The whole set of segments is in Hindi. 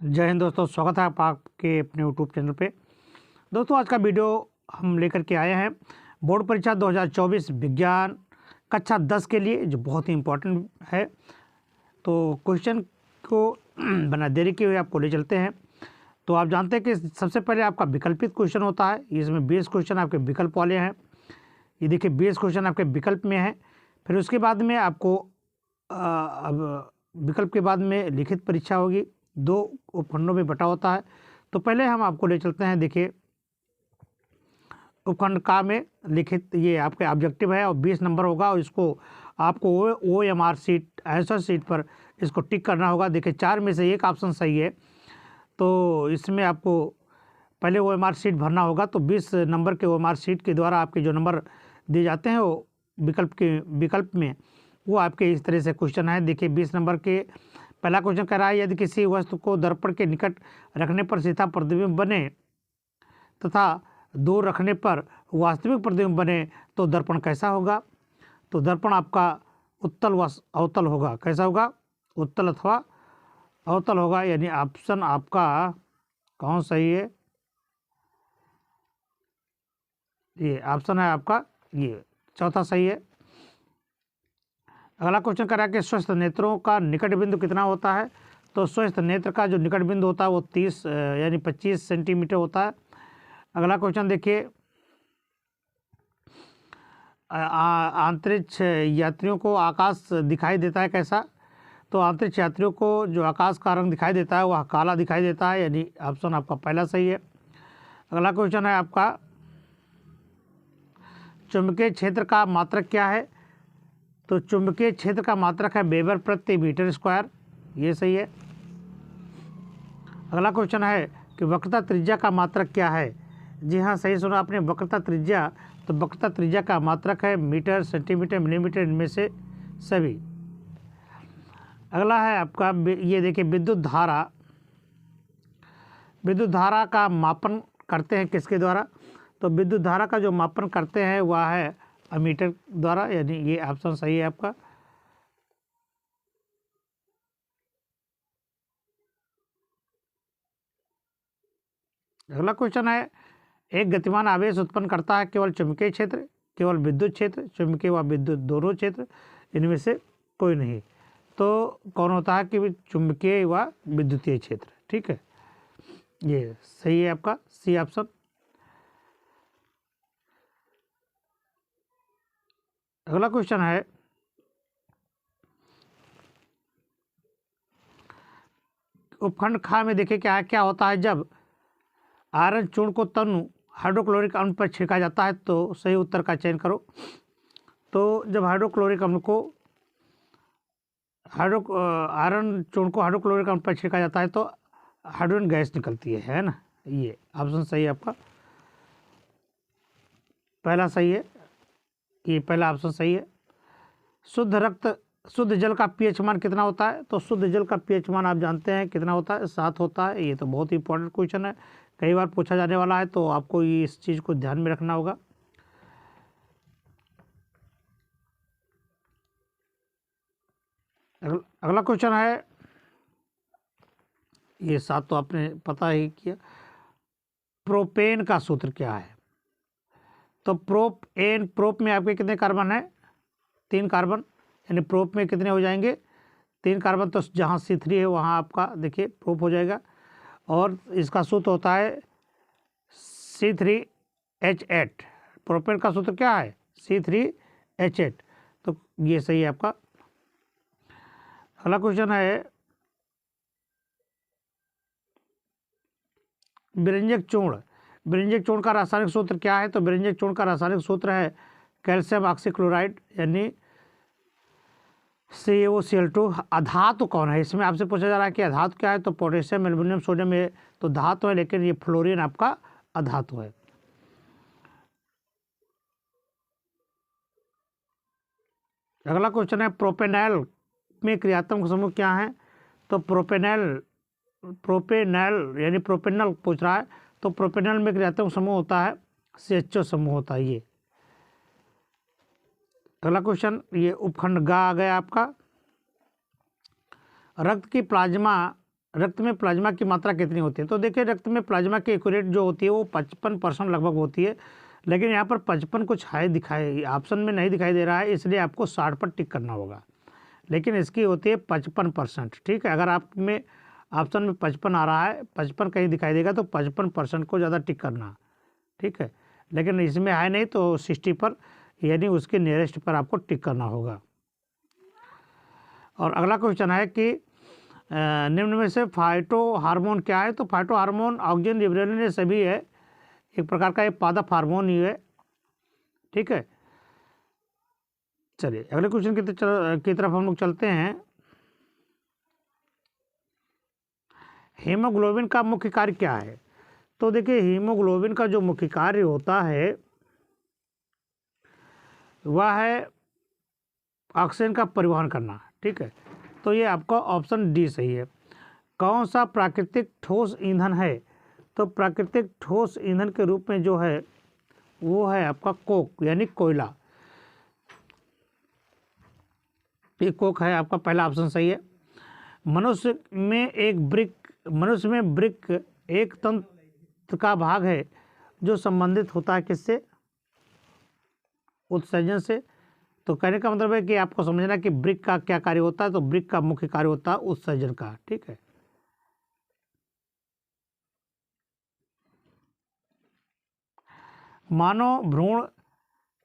जय हिंद दोस्तों, स्वागत है आपके अपने यूट्यूब चैनल पे। दोस्तों, आज का वीडियो हम लेकर के आए हैं बोर्ड परीक्षा 2024 विज्ञान कक्षा 10 के लिए, जो बहुत ही इम्पोर्टेंट है। तो क्वेश्चन को बना देरी के हुए आपको ले चलते हैं। तो आप जानते हैं कि सबसे पहले आपका विकल्पित क्वेश्चन होता है। इसमें 20 क्वेश्चन आपके विकल्प वाले हैं। ये देखिए 20 क्वेश्चन आपके विकल्प में है। फिर उसके बाद में आपको अब विकल्प के बाद में लिखित परीक्षा होगी। 2 उपखंडों में बटा होता है। तो पहले हम आपको ले चलते हैं। देखिए उपखंड का में लिखित ये आपके ऑब्जेक्टिव है और 20 नंबर होगा, और इसको आपको OMR सीट आंसर सीट पर इसको टिक करना होगा। देखिए 4 में से एक ऑप्शन सही है, तो इसमें आपको पहले OMR सीट भरना होगा। तो 20 नंबर के OMR सीट के द्वारा आपके जो नंबर दिए जाते हैं वो विकल्प में वो आपके इस तरह से क्वेश्चन है। देखिए 20 नंबर के पहला क्वेश्चन कह रहा है, यदि किसी वस्तु को दर्पण के निकट रखने पर सीधा प्रतिबिंब बने तथा दूर रखने पर वास्तविक प्रतिबिंब बने तो दर्पण कैसा होगा। तो दर्पण आपका उत्तल व अवतल होगा। कैसा होगा? उत्तल अथवा अवतल होगा। यानी ऑप्शन आपका कौन सही है? ये ऑप्शन है आपका ये चौथा सही है। अगला क्वेश्चन कर रहा है कि स्वस्थ नेत्रों का निकट बिंदु कितना होता है। तो स्वस्थ नेत्र का जो निकट बिंदु होता है वो 30 यानी 25 सेंटीमीटर होता है। अगला क्वेश्चन देखिए, अंतरिक्ष यात्रियों को आकाश दिखाई देता है कैसा। तो अंतरिक्ष यात्रियों को जो आकाश का रंग दिखाई देता है वह काला दिखाई देता है। यानी ऑप्शन आपका पहला सही है। अगला क्वेश्चन है आपका, चुंबकीय क्षेत्र का मात्रक क्या है। तो चुंबकीय क्षेत्र का मात्रक है वेबर प्रति मीटर स्क्वायर। ये सही है। अगला क्वेश्चन है कि वक्रता त्रिज्या का मात्रक क्या है। जी हाँ, सही सुना आपने, वक्रता त्रिज्या। तो वक्रता त्रिज्या का मात्रक है मीटर, सेंटीमीटर, मिलीमीटर, इनमें से सभी। अगला है आपका ये देखिए, विद्युत धारा का मापन करते हैं किसके द्वारा। तो विद्युत धारा का जो मापन करते हैं वह है अमीटर द्वारा। यानी ये ऑप्शन सही है आपका। अगला क्वेश्चन है, एक गतिमान आवेश उत्पन्न करता है केवल चुंबकीय क्षेत्र, केवल विद्युत क्षेत्र, चुंबकीय व विद्युत दोनों क्षेत्र, इनमें से कोई नहीं। तो कौन होता है कि चुंबकीय व विद्युतीय क्षेत्र। ठीक है, ये सही है आपका सी ऑप्शन। अगला क्वेश्चन है, उपखंड खा में देखिए क्या होता है जब आयरन चूर्ण को तनु हाइड्रोक्लोरिक अम्ल पर छिड़का जाता है। तो सही उत्तर का चयन करो। तो जब हाइड्रोक्लोरिक अम्ल को आयरन चूर्ण को हाइड्रोक्लोरिक अम्ल पर छिड़का जाता है तो हाइड्रोजन गैस निकलती है ना। ये ऑप्शन सही है आपका, पहला सही है। ये पहला ऑप्शन सही है। शुद्ध जल का पीएच मान कितना होता है। तो शुद्ध जल का पीएच मान आप जानते हैं कितना होता है, 7 होता है। ये तो बहुत ही इंपॉर्टेंट क्वेश्चन है, कई बार पूछा जाने वाला है, तो आपको ये इस चीज़ को ध्यान में रखना होगा। अगला क्वेश्चन है, ये 7 तो आपने पता ही किया। प्रोपेन का सूत्र क्या है। तो प्रोप में आपके कितने कार्बन है? 3 कार्बन। यानी प्रोप में कितने हो जाएंगे? 3 कार्बन। तो जहाँ C3 है वहाँ आपका देखिए प्रोप हो जाएगा। और इसका सूत्र होता है C3H8। प्रोपेन का सूत्र क्या है? C3H8। तो ये सही है आपका। अगला क्वेश्चन है, विरंजक चूर्ण का रासायनिक सूत्र क्या है। तो विरंजक चूर्ण का रासायनिक सूत्र है कैल्शियम ऑक्सीक्लोराइड, यानी CaOCl2। अधातु कौन है? इसमें आपसे पूछा जा रहा है कि अधातु क्या है। तो पोटेशियम, एल्युमिनियम, सोडियम, ये तो धातु है, लेकिन ये फ्लोरीन आपका अधातु है। अगला क्वेश्चन है, प्रोपेनॉल में क्रियात्मक समूह क्या है। तो प्रोपेनॉल यानी प्रोपेनॉल पूछ रहा है। तो प्रोपेनॉल में क्रियात्मक समूह होता है CHO समूह होता है ये। अगला क्वेश्चन, ये उपखंड गा आ गया आपका। रक्त की प्लाज्मा रक्त में प्लाज्मा की मात्रा कितनी होती है? तो देखिए रक्त में प्लाज्मा की एक्यूरेट जो होती है वो 55% लगभग होती है, लेकिन यहाँ पर 55 कुछ हाई दिखाई ऑप्शन में नहीं दिखाई दे रहा है, इसलिए आपको 60 पर टिक करना होगा, लेकिन इसकी होती है 55%। ठीक है, अगर आप में ऑप्शन में 55 आ रहा है, 55 कहीं दिखाई देगा तो 55% को ज़्यादा टिक करना। ठीक है, लेकिन इसमें है नहीं तो 60 पर यानी उसके नियरेस्ट पर आपको टिक करना होगा। और अगला क्वेश्चन है कि निम्न में से फाइटो हार्मोन क्या है? तो फाइटो हार्मोन ऑक्सीजन लिबरेलिन ये सभी है, एक प्रकार का ये पादप हार्मोन ही है। ठीक है, चलिए अगले क्वेश्चन की तरफ हम लोग चलते हैं। हीमोग्लोबिन का मुख्य कार्य क्या है? तो देखिए हीमोग्लोबिन का जो मुख्य कार्य होता है वह है ऑक्सीजन का परिवहन करना। ठीक है, तो ये आपका ऑप्शन डी सही है। कौन सा प्राकृतिक ठोस ईंधन है? तो प्राकृतिक ठोस ईंधन के रूप में जो है वो है आपका कोक यानी कोयला। ये कोक है आपका, पहला ऑप्शन सही है। मनुष्य में वृक्क एक तंत्र का भाग है जो संबंधित होता है किससे? उत्सर्जन से। तो कहने का मतलब है कि आपको समझना कि वृक्क का क्या कार्य होता है, तो वृक्क का मुख्य कार्य होता है उत्सर्जन का। ठीक है, मानव भ्रूण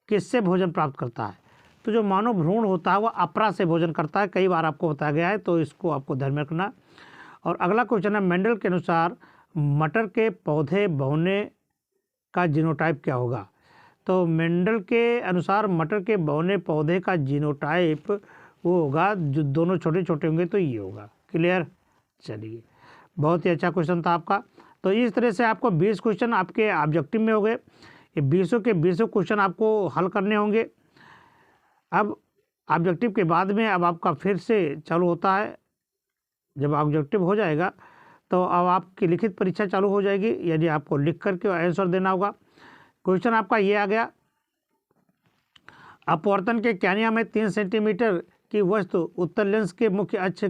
किससे भोजन प्राप्त करता है? तो जो मानव भ्रूण होता है वह अपरा से भोजन करता है, कई बार आपको बताया गया है, तो इसको आपको ध्यान में रखना। और अगला क्वेश्चन है मेंडल के अनुसार मटर के पौधे बोने का जीनोटाइप क्या होगा? तो मेंडल के अनुसार मटर के बोने पौधे का जीनोटाइप वो होगा, जो दोनों छोटे छोटे होंगे तो ये होगा। क्लियर? चलिए, बहुत ही अच्छा क्वेश्चन था आपका। तो इस तरह से आपको 20 क्वेश्चन आपके ऑब्जेक्टिव में हो गए। ये 20 के 20 क्वेश्चन आपको हल करने होंगे। अब ऑब्जेक्टिव के बाद में अब आपका फिर से चालू होता है। जब ऑब्जेक्टिव हो जाएगा तो अब आपकी लिखित परीक्षा चालू हो जाएगी, यानी आपको लिख करके आंसर देना होगा। क्वेश्चन आपका ये आ गया, अपवर्तन के क्या नियम है? 3 सेंटीमीटर की वस्तु उत्तर लेंस के मुख्य अक्ष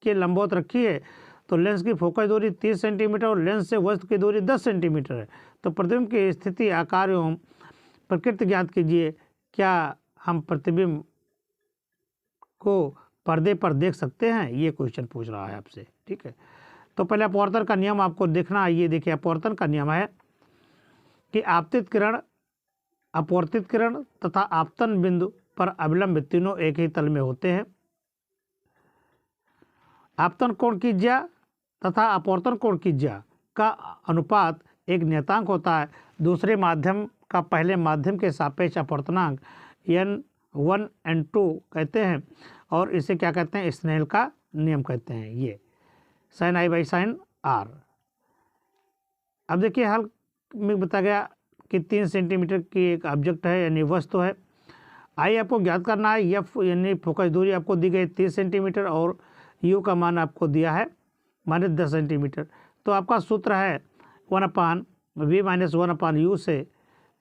के लंबवत रखी है, तो लेंस की फोकस दूरी 30 सेंटीमीटर और लेंस से वस्तु की दूरी 10 सेंटीमीटर है। तो प्रतिबिंब की स्थिति, आकार एवं प्रकृति ज्ञात कीजिए। क्या हम प्रतिबिंब को पर्दे पर देख सकते हैं? ये क्वेश्चन पूछ रहा है आपसे। ठीक है, तो पहले अपवर्तन का नियम आपको देखना है। ये देखिए अपवर्तन का नियम है कि अपवर्तित किरण तथा आपतन बिंदु पर अभिलंब तीनों एक ही तल में होते हैं। आपतन कोण की ज्या तथा अपवर्तन कोण की ज्या का अनुपात एक नियतांक होता है। दूसरे माध्यम का पहले माध्यम के सापेक्ष अपवर्तनांक n1 n2 कहते हैं, और इसे क्या कहते हैं? स्नेल का नियम कहते हैं। ये sin i by sin r। अब देखिए हल में बताया गया कि 3 सेंटीमीटर की एक ऑब्जेक्ट है यानी वस्तु है। आई आपको ज्ञात करना है। एफ यानी फोकस दूरी आपको दी गई 30 सेंटीमीटर और यू का मान आपको दिया है -10 सेंटीमीटर। तो आपका सूत्र है 1/v - 1/u से।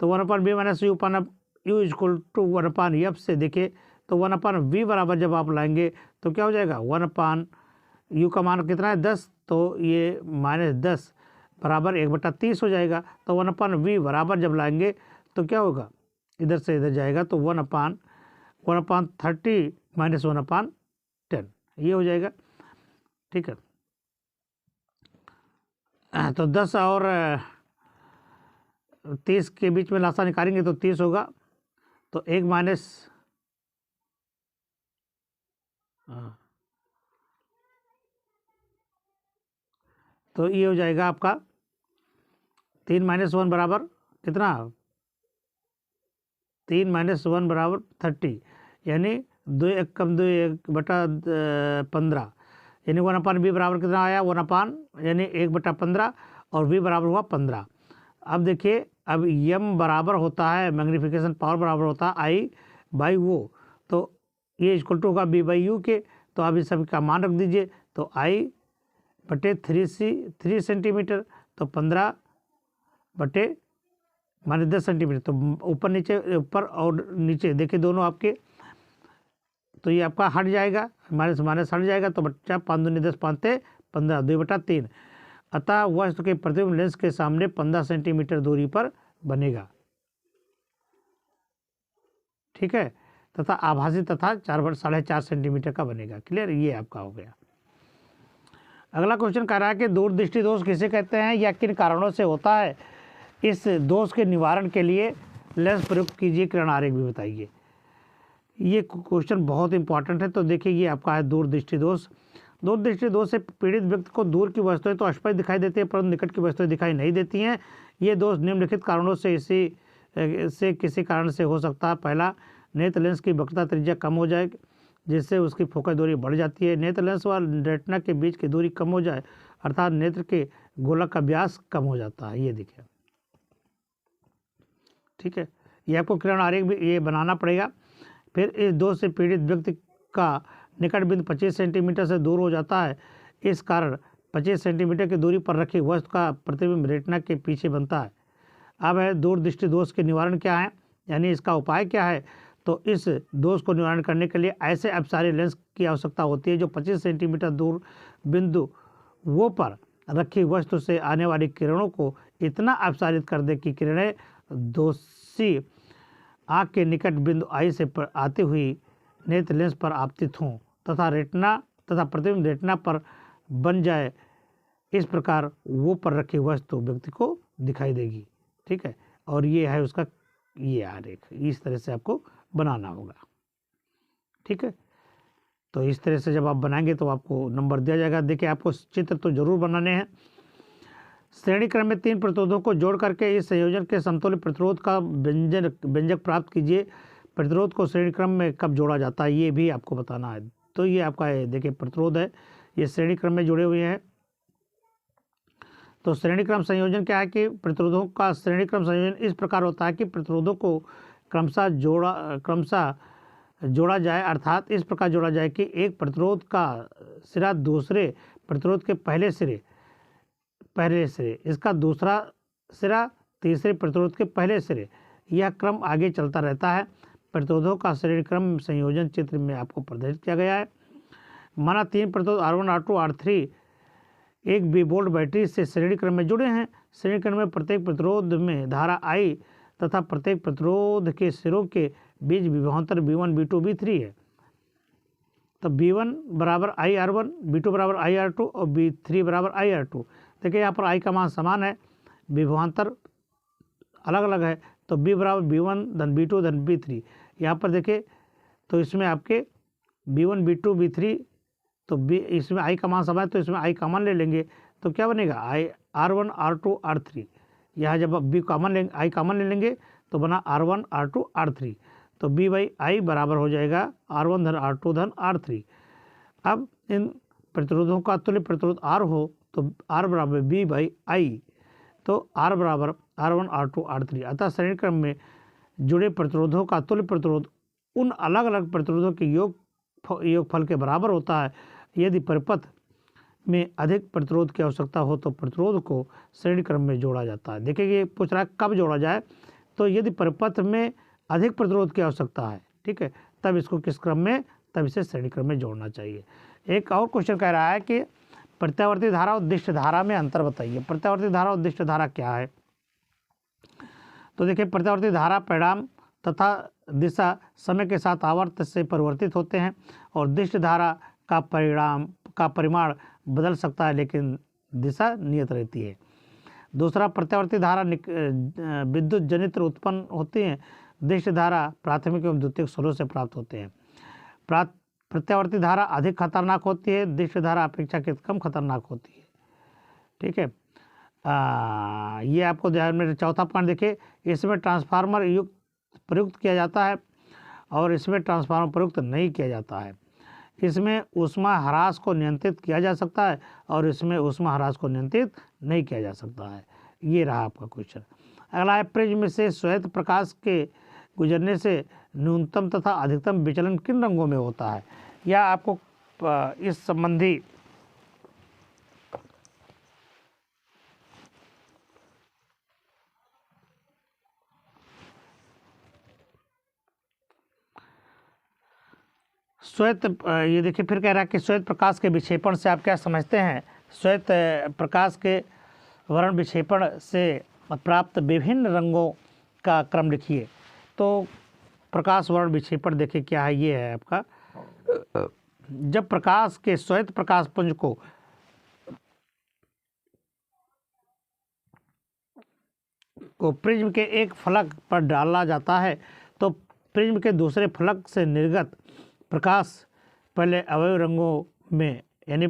तो 1/v - u equal to 1/f से। देखिए तो 1/v बराबर जब आप लाएंगे तो क्या हो जाएगा? 1/u का मान कितना है? 10, तो ये -10 बराबर 1/30 हो जाएगा। तो 1/v बराबर जब लाएंगे तो क्या होगा? इधर से इधर जाएगा तो 1/30 - 1/10 ये हो जाएगा। ठीक है, तो 10 और 30 के बीच में लासा निकालेंगे तो 30 होगा। तो 1 माइनस तो ये हो जाएगा आपका 3 - 1 बराबर कितना? 3 - 1 बराबर 30, यानी 2 1 कम 2 1/15, यानी 1/v बराबर कितना आया? 1 यानी 1/15 और v बराबर हुआ 15। अब देखिए अब m बराबर होता है, मैग्नीफिकेशन पावर बराबर होता है i बाई वो, तो ये इक्वल टू होगा b बाई यू के। तो आप इस सब का मान रख दीजिए। तो i/3 सेंटीमीटर, तो 15 बटे -10 सेंटीमीटर। तो ऊपर नीचे, ऊपर और नीचे देखिए दोनों आपके, तो ये आपका हट जाएगा, माइनस माइनस हट जाएगा। तो बच्चा 5 दूनी 10 5 15 2/3, अतः वस्तु के प्रतिबिंब लेंस के सामने 15 सेंटीमीटर दूरी पर बनेगा। ठीक है, तथा आभासी तथा 4.5 सेंटीमीटर का बनेगा। क्लियर, ये आपका हो गया। अगला क्वेश्चन कह रहा है कि दूरदृष्टि दोष किसे कहते हैं या किन कारणों से होता है, इस दोष के निवारण के लिए लेंस प्रयुक्त कीजिए, किरण आरेख भी बताइए। ये क्वेश्चन बहुत इंपॉर्टेंट है। तो देखिए, ये आपका है दूरदृष्टि दोष। दूरदृष्टि दोष से पीड़ित व्यक्ति को दूर की वस्तुएं तो स्पष्ट दिखाई देती है परंतु निकट की वस्तुएं दिखाई नहीं देती हैं। ये दोष निम्नलिखित कारणों से किसी कारण से हो सकता है। पहला, नेत्र लेंस की वक्रता त्रिज्या कम हो जाए जिससे उसकी फोकस दूरी बढ़ जाती है। नेत्र लेंस व रेटिना के बीच की दूरी कम हो जाए अर्थात नेत्र के गोलक का व्यास कम हो जाता है। ये देखिए, ठीक है, ये आपको किरण आरेख भी ये बनाना पड़ेगा। फिर इस दोष से पीड़ित व्यक्ति का निकट बिंदु 25 सेंटीमीटर से दूर हो जाता है। इस कारण 25 सेंटीमीटर की दूरी पर रखी वस्तु का प्रतिबिंब रेटिना के पीछे बनता है। अब है दूरदृष्टि दोष के निवारण क्या है, यानी इसका उपाय क्या है। तो इस दोष को निवारण करने के लिए ऐसे अपसारी लेंस की आवश्यकता होती है जो 25 सेंटीमीटर दूर बिंदु वो पर रखी वस्तु से आने वाली किरणों को इतना अपसारित कर दे कि किरणें दोषी आँख के निकट बिंदु आई से आती हुई नेत्र लेंस पर आपतित हों तथा रेटिना तथा प्रतिबिंब रेटिना पर बन जाए। इस प्रकार वो पर रखी वस्तु व्यक्ति को दिखाई देगी। ठीक है, और ये है उसका ये आरेख, इस तरह से आपको बनाना होगा। ठीक है, तो इस तरह से जब आप बनाएंगे तो आपको नंबर दिया जाएगा। देखिए, आपको चित्र तो जरूर बनाने हैं। श्रेणी क्रम में 3 प्रतिरोधों को जोड़ करके इस संयोजन के समतुल्य प्रतिरोध का व्यंजक प्राप्त कीजिए। प्रतिरोध को श्रेणी क्रम में कब जोड़ा जाता है ये भी आपको बताना है। तो ये आपका है, देखिए प्रतिरोध है, ये श्रेणी क्रम में जुड़े हुए हैं। तो श्रेणी क्रम संयोजन क्या है कि प्रतिरोधों का श्रेणी क्रम संयोजन इस प्रकार होता है कि प्रतिरोधों को क्रमशः जोड़ा जाए, अर्थात इस प्रकार जोड़ा जाए कि एक प्रतिरोध का सिरा दूसरे प्रतिरोध के पहले सिरे, इसका दूसरा सिरा तीसरे प्रतिरोध के पहले सिरे, यह क्रम आगे चलता रहता है। प्रतिरोधों का श्रेणी क्रम संयोजन चित्र में आपको प्रदर्शित किया गया है। माना 3 प्रतिरोध R1, R2, R3 एक B-वोल्ट बैटरी से श्रेणी क्रम में जुड़े हैं। श्रेणी क्रम में प्रत्येक प्रतिरोध में धारा I तथा प्रत्येक प्रतिरोध के सिरों के बीच विभवांतर V1, V2, V3 है। तो V1 बराबर IR1, V2 बराबर IR2 और V3 बराबर IR2। देखिए, यहाँ पर I का मान समान है, विभवांतर अलग अलग है। तो B बराबर V1 धन V2 धन V3। यहाँ पर देखिए, तो इसमें आपके V1, V2, V3, तो इसमें I का मान समान है तो इसमें I कॉमन ले लेंगे तो क्या बनेगा R1, R2, R3। यहाँ जब B कॉमन लेंगे, I कॉमन ले लेंगे तो बना R1, R2, R3। तो B बाई I बराबर हो जाएगा R1 धन R2 धन R3। अब इन प्रतिरोधों का तुल्य प्रतिरोध R हो तो R बराबर B बाई I, तो R बराबर R1, R2, R3। अतः श्रेणी क्रम में जुड़े प्रतिरोधों का तुल्य प्रतिरोध उन अलग अलग प्रतिरोधों के योगफल के बराबर होता है। यदि परिपथ में अधिक प्रतिरोध की आवश्यकता हो तो प्रतिरोध को श्रेणी क्रम में जोड़ा जाता है। देखिए, ये पूछ रहा है कब जोड़ा जाए, तो यदि परिपथ में अधिक प्रतिरोध की आवश्यकता है, ठीक है, तब इसको किस क्रम में, तब इसे श्रेणी क्रम में जोड़ना चाहिए। एक और क्वेश्चन कह रहा है कि प्रत्यावर्ती धारा और दिष्ट धारा में अंतर बताइए। प्रत्यावर्ती धारा और दिष्ट धारा क्या है। तो देखिए, प्रत्यावर्ती धारा परिणाम तथा दिशा समय के साथ आवर्त से परिवर्तित होते हैं और दिष्ट धारा का परिमाण बदल सकता है लेकिन दिशा नियत रहती है। दूसरा, प्रत्यावर्ती धारा विद्युत जनित उत्पन्न होती हैं। दिष्ट धारा प्राथमिक एवं द्वितीयक स्रोत से प्राप्त होते हैं। प्रत्यावर्ती धारा अधिक खतरनाक होती है, दिष्ट धारा अपेक्षाकृत कम खतरनाक होती है। ठीक है, ये आपको ध्यान में। चौथा पॉइंट देखिए, इसमें ट्रांसफार्मर प्रयुक्त किया जाता है और इसमें ट्रांसफार्मर प्रयुक्त नहीं किया जाता है। इसमें ऊष्मा ह्रास को नियंत्रित किया जा सकता है और इसमें ऊष्मा ह्रास को नियंत्रित नहीं किया जा सकता है। ये रहा आपका क्वेश्चन। अगला है, प्रिज्म से श्वेत प्रकाश के गुजरने से न्यूनतम तथा अधिकतम विचलन किन रंगों में होता है। या आपको इस संबंधी श्वेत, ये देखिए फिर कह रहा है कि श्वेत प्रकाश के विक्षेपण से आप क्या समझते हैं। श्वेत प्रकाश के वर्ण विक्षेपण से प्राप्त विभिन्न रंगों का क्रम लिखिए। तो प्रकाश वर्ण विक्षेपण देखिए क्या है, ये है आपका, जब प्रकाश के श्वेत प्रकाश पुंज को प्रिज्म के एक फलक पर डाला जाता है तो प्रिज्म के दूसरे फलक से निर्गत प्रकाश पहले अवयव रंगों में यानी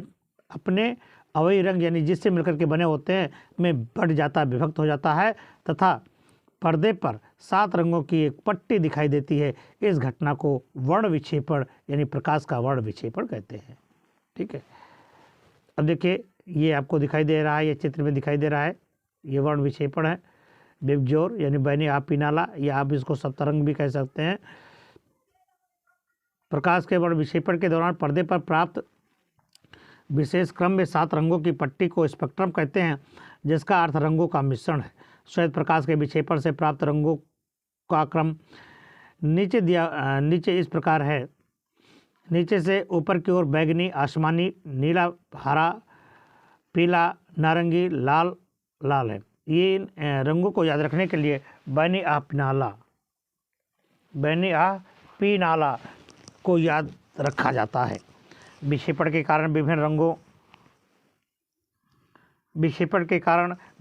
अपने अवयवी रंग यानी जिससे मिलकर के बने होते हैं में बढ़ जाता, विभक्त हो जाता है तथा पर्दे पर 7 रंगों की एक पट्टी दिखाई देती है। इस घटना को वर्ण विक्षेपण यानी प्रकाश का वर्ण विक्षेपण कहते हैं। ठीक है, अब देखिए ये आपको दिखाई दे रहा है, ये चित्र में दिखाई दे रहा है, ये वर्ण विक्षेपण है। बेबजोर यानी बैनी आप पीनाला, या आप इसको सप्तरंग भी कह सकते हैं। प्रकाश के वर्ण विक्षेपण के दौरान पर्दे पर प्राप्त विशेष क्रम में 7 रंगों की पट्टी को स्पेक्ट्रम कहते हैं, जिसका अर्थ रंगों का मिश्रण है। श्वेत प्रकाश के विक्षेपण से प्राप्त रंगों का क्रम नीचे इस प्रकार है। नीचे से ऊपर की ओर बैगनी, आसमानी, नीला, हरा, पीला, नारंगी, लाल है। ये रंगों को याद रखने के लिए बैनी आ पीनाला को याद रखा जाता है। विक्षेपण के कारण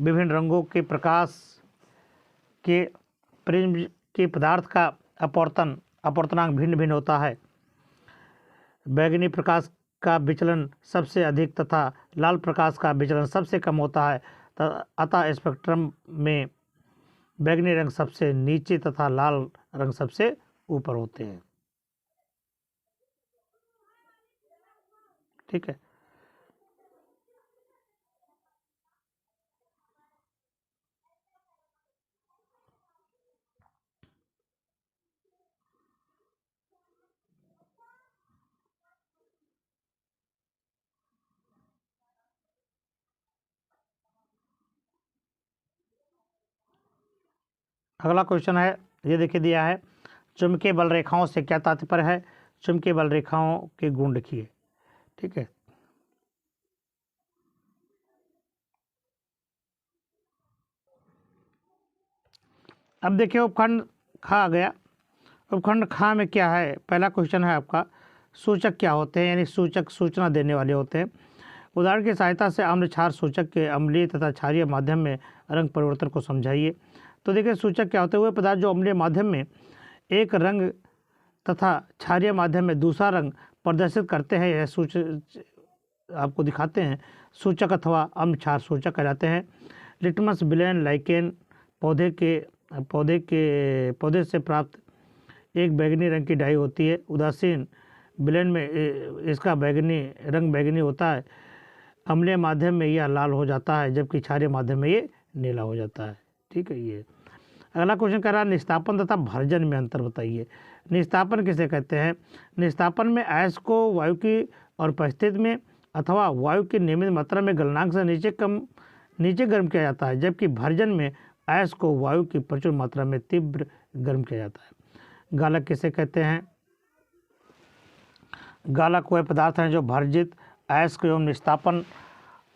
विभिन्न रंगों के प्रकाश के प्रिज्म के पदार्थ का अपवर्तनांक भिन्न भिन्न होता है। बैगनी प्रकाश का विचलन सबसे अधिक तथा लाल प्रकाश का विचलन सबसे कम होता है। अतः स्पेक्ट्रम में बैगनी रंग सबसे नीचे तथा लाल रंग सबसे ऊपर होते हैं। ठीक है, अगला क्वेश्चन है, ये देखिए दिया है, चुंबकीय बल रेखाओं से क्या तात्पर्य है? चुंबकीय बल रेखाओं के गुण लिखिए। ठीक है, अब देखिए उपखंड खा आ गया। उपखंड खा में क्या है? पहला क्वेश्चन है आपका, सूचक क्या होते हैं? यानी सूचक सूचना देने वाले होते हैं। उदाहरण की सहायता से अम्ल क्षार सूचक के अम्लीय तथा क्षारीय माध्यम में रंग परिवर्तन को समझाइए। तो देखिए सूचक क्या होते हैं? वे पदार्थ जो अम्लीय माध्यम में एक रंग तथा क्षारीय माध्यम में दूसरा रंग प्रदर्शित करते हैं, यह सूचक आपको दिखाते हैं, सूचक अथवा अम्ल क्षार सूचक कहलाते हैं। लिटमस विलेन लाइकेन पौधे से प्राप्त एक बैंगनी रंग की डाई होती है। उदासीन विलेन में इसका बैगनी होता है। अम्लीय माध्यम में यह लाल हो जाता है, जबकि क्षारीय माध्यम में ये नीला हो जाता है। ठीक है, ये अगला क्वेश्चन कह रहा है, निस्तापन तथा भर्जन में अंतर बताइए। निस्तापन किसे कहते हैं? निस्तापन में अयस्क को वायु की अनुपस्थिति में अथवा वायु की नियमित मात्रा में गलनांक से नीचे गर्म किया जाता है, जबकि भर्जन में अयस्क को वायु की प्रचुर मात्रा में तीव्र गर्म किया जाता है। गालक किसे कहते हैं? गालक वह पदार्थ हैं जो भर्जित अयस्क एवं निस्तापन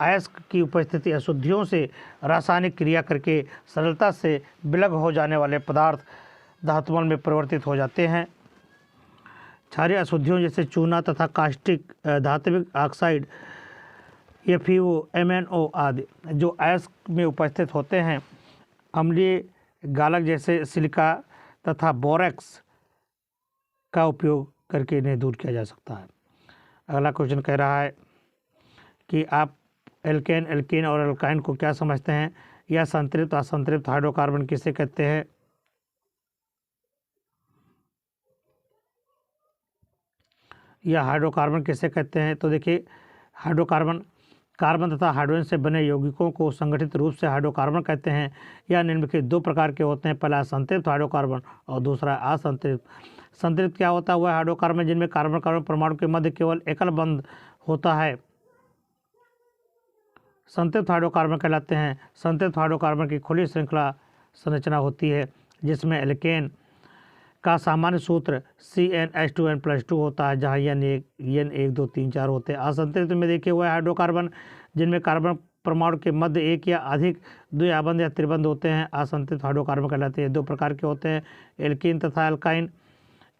अयस्क की उपस्थिति अशुद्धियों से रासायनिक क्रिया करके सरलता से विलग हो जाने वाले पदार्थ धातुमल में परिवर्तित हो जाते हैं। क्षारीय अशुद्धियों जैसे चूना तथा कास्टिक धात्विक ऑक्साइड FeO MnO आदि जो अयस्क में उपस्थित होते हैं, अम्लीय गालक जैसे सिलिका तथा बोरेक्स का उपयोग करके इन्हें दूर किया जा सकता है। अगला क्वेश्चन कह रहा है कि आप एल्केन, एल्कीन और एल्काइन को क्या समझते हैं? या संतृप्त असंतृप्त हाइड्रोकार्बन किसे कहते हैं? या हाइड्रोकार्बन किसे कहते हैं? तो देखिए हाइड्रोकार्बन कार्बन तथा हाइड्रोजन से बने यौगिकों को संगठित रूप से हाइड्रोकार्बन कहते हैं। यह निम्नलिखित 2 प्रकार के होते हैं, पहला संतृप्त हाइड्रोकार्बन और दूसरा असंतृप्त। संतृप्त क्या होता है? वह हाइड्रोकार्बन जिनमें कार्बन कार्बन परमाणु के मध्य केवल एकल बंध होता है, संतृप्त हाइड्रोकार्बन कहलाते हैं। संतृप्त हाइड्रोकार्बन की खुली श्रृंखला संरचना होती है, जिसमें एल्केन का सामान्य सूत्र CnH2n+2 होता है, जहाँ N1 2 3 4 होते हैं। असंतृप्त में देखिए वह हाइड्रोकार्बन जिनमें कार्बन परमाणु के मध्य एक या अधिक द्विआबंध या त्रिबंध होते हैं असंतृप्त हाइड्रोकार्बन कहलाते हैं। दो प्रकार के होते हैं, एल्कीन तथा एल्काइन।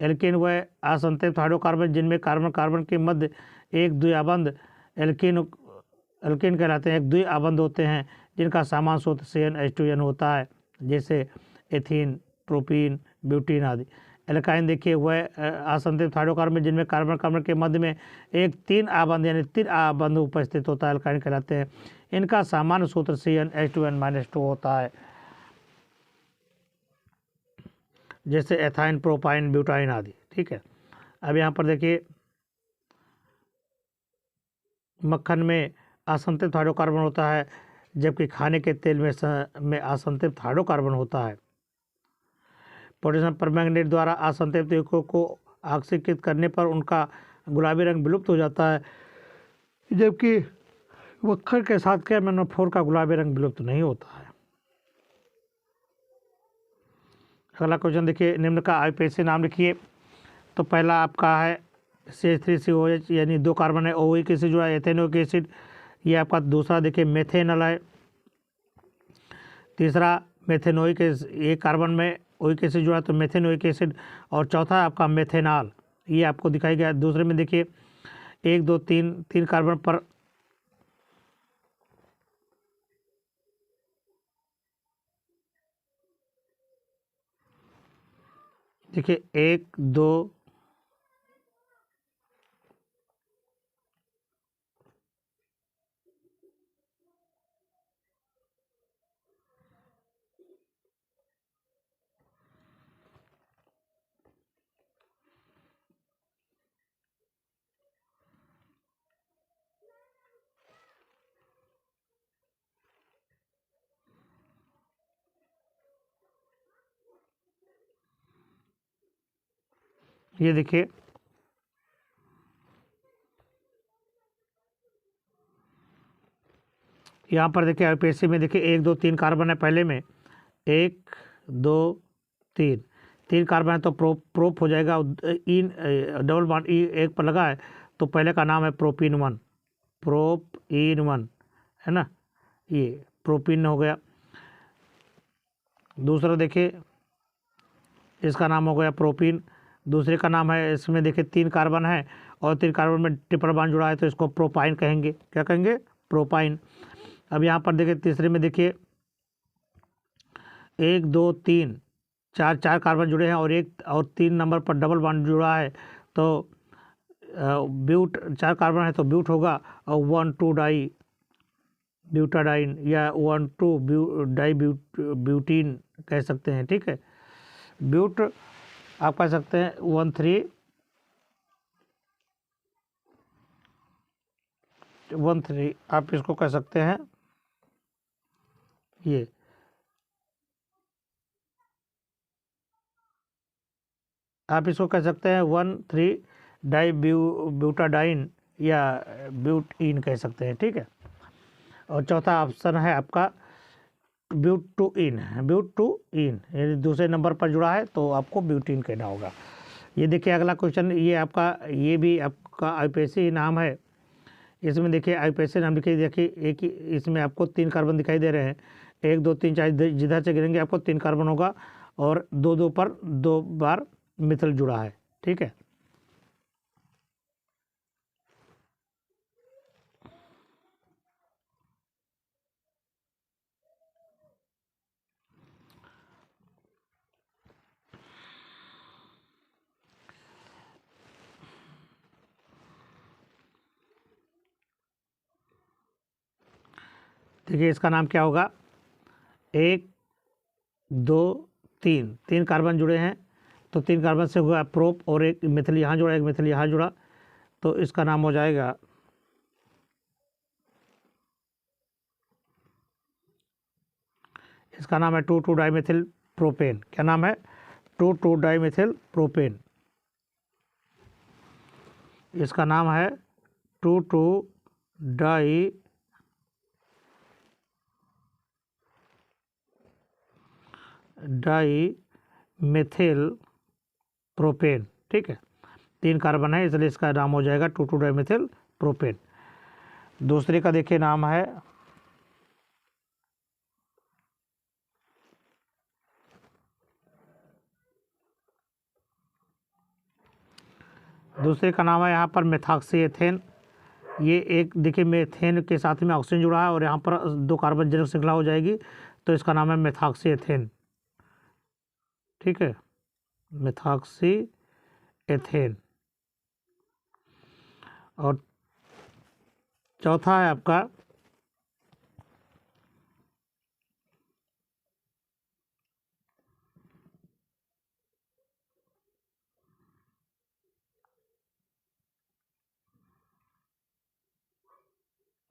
एल्कीन वह असंतृप्त हाइड्रोकार्बन जिनमें कार्बन कार्बन के मध्य एक द्विआबंध एल्कीन एल्कीन कहलाते हैं। एक द्विआबंध होते हैं जिनका सामान्य सूत्र CnH2n होता है, जैसे एथीन, प्रोपीन, ब्यूटीन आदि। एल्काइन देखिए वह असंतृप्त हाइड्रोकार्बन जिनमें कार्बन कार्बन के मध्य में एक तीन आबंध यानी तीन आबंध उपस्थित होता है, एल्काइन कहलाते हैं। इनका सामान्य सूत्र CnH2n-2 होता है, जैसे एथाइन, प्रोपाइन, ब्यूटाइन आदि। ठीक है। अब यहाँ पर देखिए मक्खन में असंतृप्त हाइड्रोकार्बन होता है, जबकि खाने के तेल में असंतृप्त हाइड्रोकार्बन होता है। पोटेशियम परमैंगनेट द्वारा असंतृप्त यौगिकों को ऑक्सीकृत करने पर उनका गुलाबी रंग विलुप्त हो जाता है, जबकि मक्खन के साथ KMnO4 का गुलाबी रंग विलुप्त नहीं होता है। अगला क्वेश्चन देखिए, निम्न का IUPAC नाम लिखिए। तो पहला आपका है CH3COH यानी दो कार्बन है, ओइक एसिड जुड़ा है, एथेनोइक एसिड। ये आपका दूसरा देखिए मेथेनल है। तीसरा मेथेनोइक, एक कार्बन में ओइक एसिड जुड़ा तो मेथेनोइक एसिड। और चौथा आपका मेथेनॉल, ये आपको दिखाई गया। दूसरे में देखिए 1 2 3 तीन कार्बन पर देखिए 1 2 ये देखिए यहाँ पर देखिए IUPAC में देखिए 1 2 3 कार्बन है। पहले में 1 2 3 तीन कार्बन है तो प्रोप हो जाएगा। इन डबल बॉन्ड ई एक पर लगा है तो पहले का नाम है प्रोपीन 1, प्रोपीन 1 है ना, ये प्रोपीन हो गया। दूसरा देखिए इसका नाम हो गया प्रोपीन। दूसरे का नाम है, इसमें देखिए 3 कार्बन है और 3 कार्बन में ट्रिपल बॉन्ड जुड़ा है तो इसको प्रोपाइन कहेंगे। क्या कहेंगे? प्रोपाइन। अब यहाँ पर देखिए तीसरे में देखिए 1 2 3 चार कार्बन जुड़े हैं और 3 नंबर पर डबल बॉन्ड जुड़ा है तो ब्यूट, 4 कार्बन है तो ब्यूट होगा। और 1 2 डाई ब्यूटाडाइन या 1 2 डाई ब्यूटीन कह सकते हैं। ठीक है, ब्यूट आप कह सकते हैं 1 3 1 3 आप इसको कह सकते हैं। ये आप इसको कह सकते हैं 1 3 डाई ब्यूटाडाइन या ब्यूटीन कह सकते हैं। ठीक है, और चौथा ऑप्शन है आपका ब्यूटूइन, ब्यूटूइन यानी दूसरे नंबर पर जुड़ा है तो आपको ब्यूटीन कहना होगा। ये देखिए अगला क्वेश्चन, ये आपका, ये भी आपका IUPAC नाम है। इसमें देखिए IUPAC नाम लिखिए। देखिए एक ही इसमें आपको 3 कार्बन दिखाई दे रहे हैं। 1 2 3 4 जिधर से गिरेंगे आपको 3 कार्बन होगा और 2 2 पर 2 बार मिथल जुड़ा है। ठीक है, देखिए इसका नाम क्या होगा? 1 2 3 कार्बन जुड़े हैं तो 3 कार्बन से हुआ प्रोप और एक मिथल यहाँ जुड़ा, एक मिथल यहाँ जुड़ा तो इसका नाम हो जाएगा इसका नाम है 2 2 डाइमिथिल प्रोपेन। क्या नाम है? 2 2 डाइमिथिल प्रोपेन। इसका नाम है 2 2 डाई मिथिल प्रोपेन। ठीक है, 3 कार्बन है इसलिए इसका नाम हो जाएगा 2 2 डाइमिथिल प्रोपेन। दूसरे का देखिए नाम है यहाँ पर मेथॉक्सीएथेन। ये एक देखिए मेथेन के साथ में ऑक्सीजन जुड़ा है और यहाँ पर 2 कार्बन जनक श्रृंखला हो जाएगी, तो इसका नाम है मेथॉक्सीएथेन। ठीक है, मेथॉक्सीएथेन। और चौथा है आपका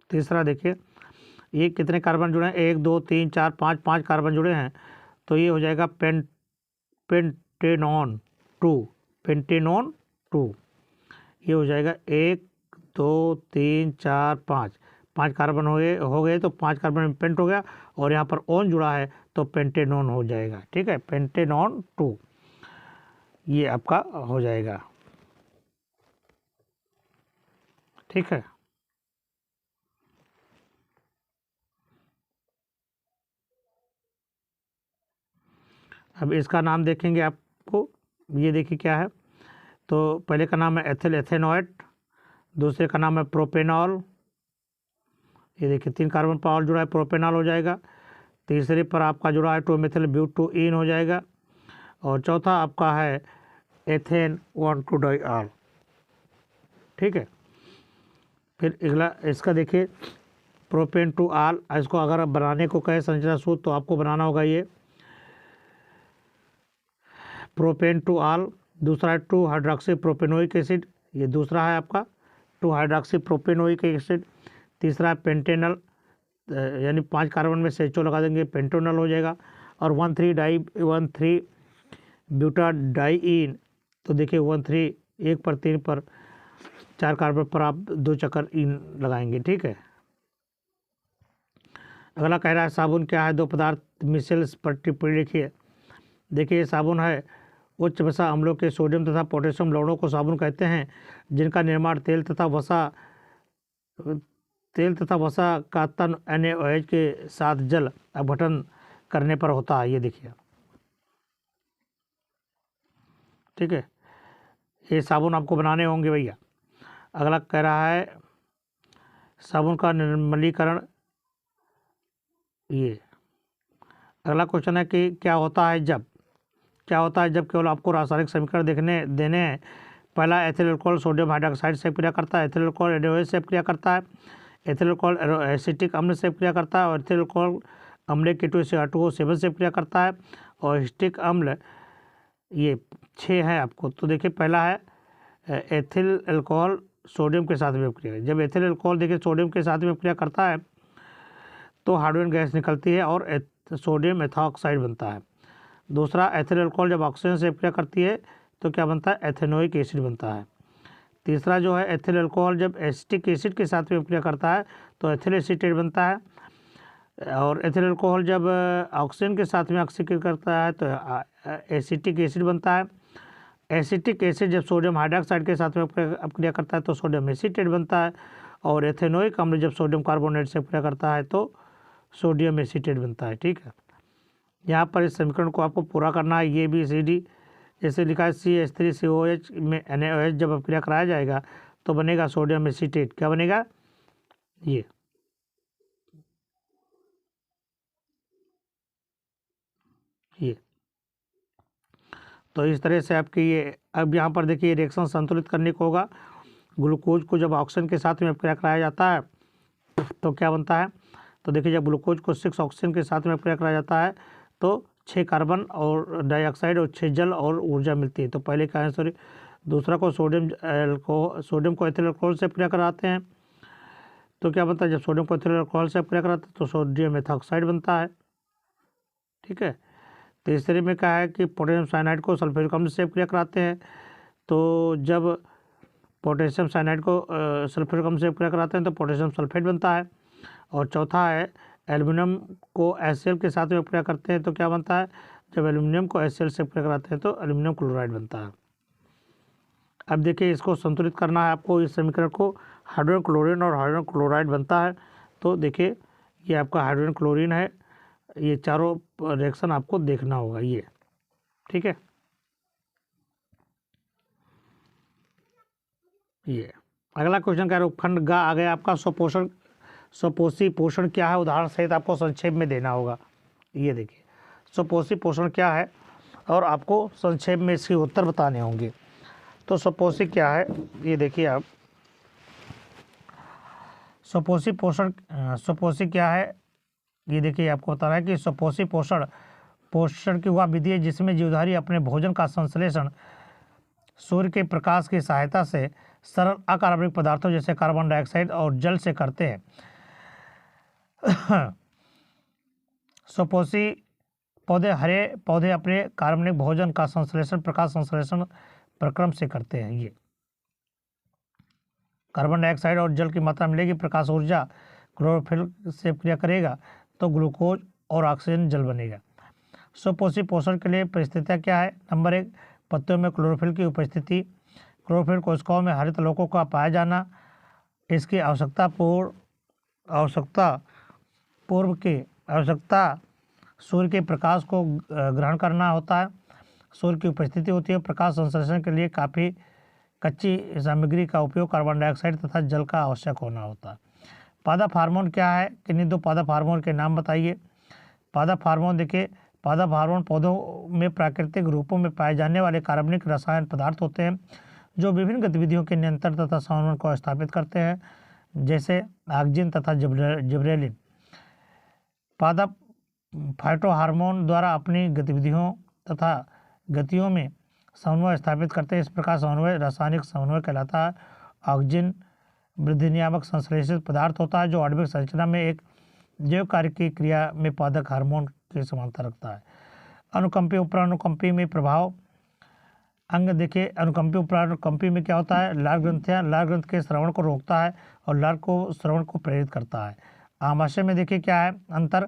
तीसरा। देखिए ये कितने कार्बन जुड़े हैं, 1 2 3 4 5, 5 कार्बन जुड़े हैं, तो ये हो जाएगा पेंटेनॉन 2, पेंटेनॉन 2। ये हो जाएगा 1 2 3 4 5, 5 कार्बन हो गए तो 5 कार्बन में पेंट हो गया और यहाँ पर ओन जुड़ा है तो पेंटेनॉन हो जाएगा। ठीक है, पेंटेनॉन 2 ये आपका हो जाएगा। ठीक है, अब इसका नाम देखेंगे आपको, ये देखिए क्या है। तो पहले का नाम है एथिल एथेनॉइड, दूसरे का नाम है प्रोपेनॉल। ये देखिए 3 कार्बन पर और जुड़ा है, प्रोपेनॉल हो जाएगा। तीसरे पर आपका जुड़ा है 2 मेथिल ब्यूटोइन हो जाएगा। और चौथा आपका है एथेन 1,2 डाइऑल। ठीक है, फिर अगला इसका देखिए प्रोपेन टू आल। इसको अगर आप बनाने को कहे संरचना सूत्र तो आपको बनाना होगा ये प्रोपेन टू आल। दूसरा है 2 हाइड्रोक्सी प्रोपेनोइक एसिड, ये दूसरा है आपका 2 हाइड्रोक्सी प्रोपेनोइक एसिड। तीसरा है पेंटेनल, यानी 5 कार्बन में से HO लगा देंगे, पेंटोनल हो जाएगा। और 1,3 ब्यूटाडाइइन, तो देखिए 1,3 1 पर 3 पर 4 कार्बन पर आप 2 चक्कर इन लगाएंगे। ठीक है, अगला कह रहा है साबुन क्या है, 2 पदार्थ मिसेल्स पर टिप्पणी लिखिए। देखिए ये साबुन है, उच्च वसा अम्लों के सोडियम तथा पोटेशियम लवणों को साबुन कहते हैं, जिनका निर्माण तेल तथा वसा का तन NaOH के साथ जल अपघटन करने पर होता है। ये देखिए, ठीक है, ये साबुन आपको बनाने होंगे भैया। अगला कह रहा है साबुन का निर्मलीकरण। ये अगला क्वेश्चन है कि क्या होता है जब केवल आपको रासायनिक समीकरण देने हैं। पहला, एथिल अल्कोहल सोडियम हाइड्रोक्साइड से क्रिया करता है, एथिल अल्कोहल NaOH से क्रिया करता है, एथिल अल्कोहल एसिटिक अम्ल से क्रिया करता है और एथिल अल्कोहल अम्ल K2SO7 से क्रिया करता है और एसिटिक अम्ल। ये 6 है आपको। तो देखिए पहला है एथिल अल्कोहल सोडियम के साथ में क्रिया। जब एथिल अल्कोहल देखिए सोडियम के साथ में क्रिया करता है तो हाइड्रोजन गैस निकलती है और सोडियम एथॉक्साइड बनता है। दूसरा, एथिल अल्कोहल जब ऑक्सीजन से क्रिया करती है तो क्या बनता है, एथेनोइक एसिड बनता है। तीसरा जो है एथिल अल्कोहल जब एसिटिक एसिड के साथ में क्रिया करता है तो एथिल एसीटेट बनता है। और एथिल अल्कोहल जब ऑक्सीजन के साथ में ऑक्सीकरण करता है तो एसिटिक एसिड बनता है। एसिटिक एसिड जब सोडियम हाइड्रोक्साइड के साथ में क्रिया करता है तो सोडियम एसीटेट बनता है। और एथेनोइक अम्ल जब सोडियम कार्बोनेट से क्रिया करता है तो सोडियम एसीटेट बनता है। ठीक है, यहाँ पर इस समीकरण को आपको पूरा करना है। ये भी CD जैसे लिखा है CH3COH में NaOH जब अपक्रिया कराया जाएगा तो बनेगा सोडियम एसीटेट। क्या बनेगा, ये तो इस तरह से आपकी ये। अब यहाँ पर देखिए रिएक्शन संतुलित करने को होगा। ग्लूकोज को जब ऑक्सीजन के साथ में अपक्रिया कराया जाता है तो क्या बनता है, तो देखिए जब ग्लूकोज को 6 ऑक्सीजन के साथ में अपक्रिया कराया जाता है तो 6 कार्बन और डाइऑक्साइड और 6 जल और ऊर्जा मिलती है। तो पहले का है सॉरी, दूसरा को सोडियम को एथिल अल्कोहल से अपक्रिया कराते हैं तो क्या बनता है, जब सोडियम को एथिल अल्कोहल से अपक्रिया कराते हैं तो सोडियम एथॉक्साइड बनता है। ठीक है, तीसरे में क्या है कि पोटेशियम साइनाइड को सल्फ्यूरिक अम्ल से अपक्रिया कराते हैं तो जब पोटेशियम साइनाइड को सल्फ्यूरिक अम्ल से अपक्रिया कराते हैं तो पोटेशियम सल्फेट बनता है। और चौथा है एल्युमिनियम को HCl के साथ में अपक्रिया करते हैं तो क्या बनता है, जब एल्युमिनियम को HCl से अपक्रिया कराते हैं तो एल्युमिनियम क्लोराइड बनता है। अब देखिए इसको संतुलित करना है आपको, इस समीकरण को। हाइड्रोजन क्लोरीन और हाइड्रोजन क्लोराइड बनता है। तो देखिए ये आपका हाइड्रोजन क्लोरीन है, ये चारों रिएक्शन आपको देखना होगा ये, ठीक है। ये अगला क्वेश्चन कह रहे उपखंड ग आ गया आपका। स्वपोषी पोषण क्या है, उदाहरण सहित आपको संक्षेप में देना होगा। ये देखिए स्वपोषी पोषण क्या है और आपको संक्षेप में इसके उत्तर बताने होंगे। तो स्वपोषी क्या है, ये देखिए आप। स्वपोषी क्या है, ये देखिए आपको बताना है कि स्वपोषी पोषण की वह विधि है जिसमें जीवधारी अपने भोजन का संश्लेषण सूर्य के प्रकाश की सहायता से सरल अकार्बनिक पदार्थों जैसे कार्बन डाइऑक्साइड और जल से करते हैं। स्वपोषी हरे पौधे अपने कार्बनिक भोजन का संश्लेषण प्रकाश संश्लेषण प्रक्रम से करते हैं। ये कार्बन डाइऑक्साइड और जल की मात्रा मिलेगी, प्रकाश ऊर्जा क्लोरोफिल से क्रिया करेगा तो ग्लूकोज और ऑक्सीजन जल बनेगा। स्वपोषी पोषण के लिए परिस्थितियाँ क्या है। नंबर 1, पत्तियों में क्लोरोफिल की उपस्थिति। क्लोरोफिल कोशिकाओं में हरित लोकों का पाया जाना। इसकी आवश्यकता सूर्य के प्रकाश को ग्रहण करना होता है। सूर्य की उपस्थिति होती है। प्रकाश संश्लेषण के लिए काफ़ी कच्ची सामग्री का उपयोग कार्बन डाइऑक्साइड तथा जल का आवश्यक होना होता है। पादप हार्मोन क्या है, किन्हीं दो पादप हार्मोन के नाम बताइए। पादप हार्मोन देखिए, पादप हार्मोन पौधों में प्राकृतिक रूपों में पाए जाने वाले कार्बनिक रसायन पदार्थ होते हैं जो विभिन्न गतिविधियों के नियंत्रण तथा समन्वय को स्थापित करते हैं, जैसे ऑक्सिन तथा जिबरेलिन। पादप फाइटोहार्मोन द्वारा अपनी गतिविधियों तथा गतियों में समन्वय स्थापित करते हैं। इस प्रकार समन्वय रासायनिक समन्वय कहलाता है। ऑक्सिन वृद्धि नियामक संश्लेषित पदार्थ होता है जो आणविक संरचना में एक जैव कार्य की क्रिया में पादप हार्मोन की समानता रखता है। अनुकंपी उपरानुकंपी में प्रभाव अंग देखिए, अनुकंपी उपरानुकंपी में क्या होता है, लाल ग्रंथ के श्रवण को रोकता है और लाल को श्रवण को प्रेरित करता है। आमाशय में देखिए क्या है अंतर,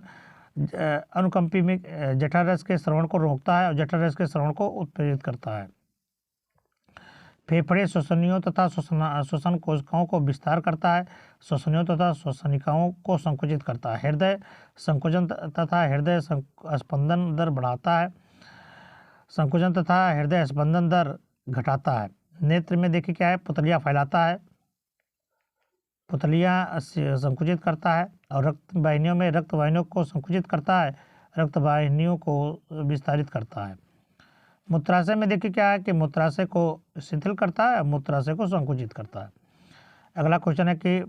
अनुकंपी में जठररस के श्रवण को रोकता है और जठररस के श्रवण को उत्प्रेरित करता है। फेफड़े श्वसनियों तथा श्वसन कोशिकाओं को विस्तार करता है, श्वसनियों तथा श्वसनिकाओं को संकुचित करता है। हृदय संकुचन तथा हृदय स्पंदन दर बढ़ाता है, संकुचन तथा हृदय स्पंदन दर घटाता है। नेत्र में देखिए क्या है, पुतलियाँ फैलाता है, पुतलियाँ संकुचित करता है। और रक्त वाहिनियों में रक्त वाहिनियों को संकुचित करता है, रक्त वाहिनियों को विस्तारित करता है। मूत्राशय में देखिए क्या है कि मूत्राशय को शिथिल करता है, मूत्राशय को संकुचित करता है। अगला क्वेश्चन है कि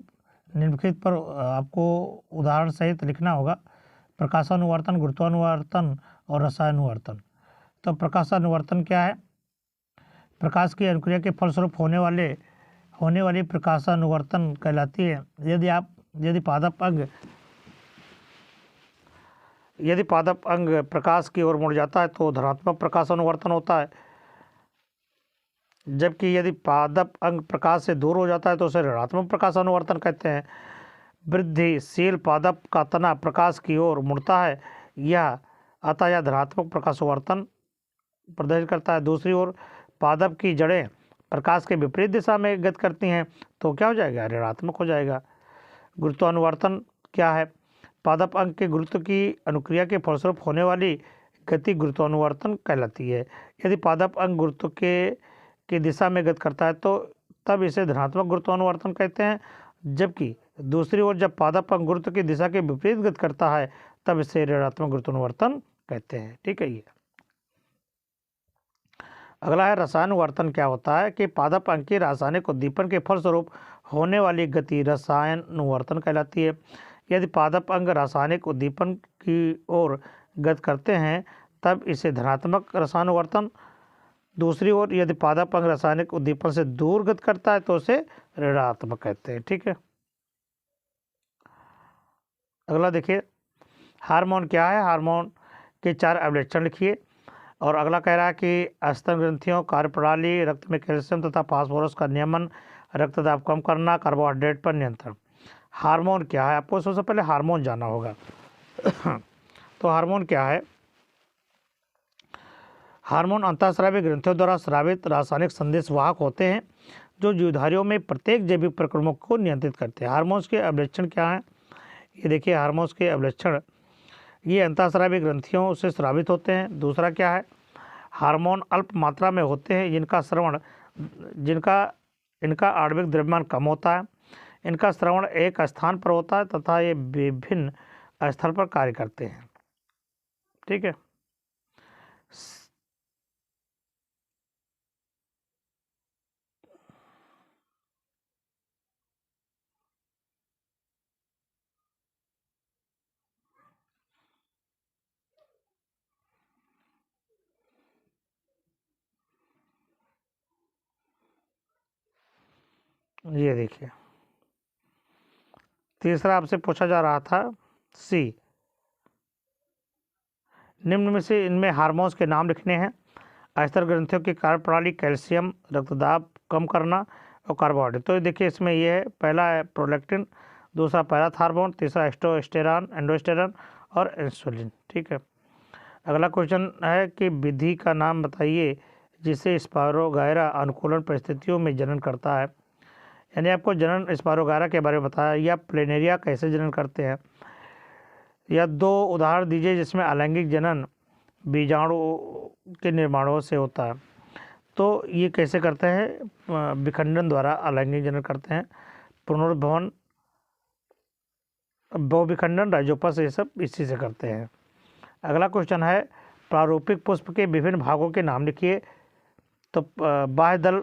निम्नलिखित पर आपको उदाहरण सहित लिखना होगा। प्रकाशानुवर्तन, गुरुत्वानुवर्तन और रसायनुवर्तन। तो प्रकाशानुवर्तन क्या है, प्रकाश की अनुक्रिया के फलस्वरूप होने वाली प्रकाशानुवर्तन कहलाती है। यदि पादप अंग प्रकाश की ओर मुड़ जाता है तो धनात्मक प्रकाशानुवर्तन होता है, जबकि यदि पादप अंग प्रकाश से दूर हो जाता है तो उसे ऋणात्मक प्रकाशानुवर्तन कहते हैं। वृद्धिशील पादप का तना प्रकाश की ओर मुड़ता है, अतः यह धनात्मक प्रकाशानुवर्तन प्रदर्शित करता है। दूसरी ओर पादप की जड़ें प्रकाश के विपरीत दिशा में गति करती हैं तो क्या हो जाएगा, ऋणात्मक हो जाएगा। गुरुत्वानुवर्तन क्या है, पादप अंग के गुरुत्व की अनुक्रिया के फलस्वरूप होने वाली गति गुरुत्वानुवर्तन कहलाती है। यदि पादप अंग गुरुत्व की दिशा में गति करता है तो तब इसे धनात्मक गुरुत्वानुवर्तन कहते हैं, जबकि दूसरी ओर जब पादप अंग गुरुत्व की दिशा के विपरीत गति करता है तब इसे ऋणात्मक गुरुत्वानुवर्तन कहते हैं। ठीक है। ये अगला है रसायनुवर्तन क्या होता है कि पादप अंग के रासायनिक उद्दीपन के फलस्वरूप होने वाली गति रसायनुवर्तन कहलाती है। यदि पादप अंग रासायनिक उद्दीपन की ओर गति करते हैं तब इसे धनात्मक रसायनुवर्तन, दूसरी ओर यदि पादप अंग रासायनिक उद्दीपन से दूर गति करता है तो उसे ऋणात्मक कहते हैं। ठीक है। अगला देखिए हार्मोन क्या है, हार्मोन के 4 अवलक्षण लिखिए। और अगला कह रहा है कि स्तन ग्रंथियों कार्यप्रणाली, रक्त में कैल्शियम तथा फास्फोरस का नियमन, रक्तदाब कम करना, कार्बोहाइड्रेट पर नियंत्रण। हार्मोन क्या है, आपको सबसे पहले हार्मोन जानना होगा। तो हार्मोन क्या है, हार्मोन अंतःस्रावी ग्रंथियों द्वारा स्रावित रासायनिक संदेश वाहक होते हैं जो जीवधारियों में प्रत्येक जैविक प्रक्रमों को नियंत्रित करते हैं। हार्मोन्स के अभिलक्षण क्या हैं? ये देखिए, हार्मोन्स के अभिलक्षण, ये अंतःस्रावी ग्रंथियों से स्रावित होते हैं। दूसरा क्या है? हार्मोन अल्प मात्रा में होते हैं इनका आणविक द्रव्यमान कम होता है। इनका स्रवण एक स्थान पर होता है तथा ये विभिन्न स्थल पर कार्य करते हैं। ठीक है। ये देखिए, तीसरा आपसे पूछा जा रहा था सी, निम्न में से इनमें हार्मोन्स के नाम लिखने हैं। अस्तर ग्रंथियों की कार्यप्रणाली कैल्शियम, रक्तदाब कम करना और कार्बोहाइड्रेट। तो देखिए, इसमें यह है, पहला है प्रोलैक्टिन, दूसरा पैराथार्मोन, तीसरा एंडोस्टेरॉन और इंसुलिन। ठीक है। अगला क्वेश्चन है कि विधि का नाम बताइए जिससे स्पायरोगायरा अनुकूलन परिस्थितियों में जनन करता है। यानी आपको जनन स्पायरोगायरा के बारे में बताया, या प्लेनेरिया कैसे जनन करते हैं, या दो उदाहरण दीजिए जिसमें अलैंगिक जनन बीजाणु के निर्माणों से होता है। तो ये कैसे करते हैं? विखंडन द्वारा अलैंगिक जनन करते हैं। पुनर्भवन, बहुविखंडन, राइजोपस, ये सब इसी से करते हैं। अगला क्वेश्चन है प्रारूपिक पुष्प के विभिन्न भागों के नाम लिखिए। तो बाह्य दल,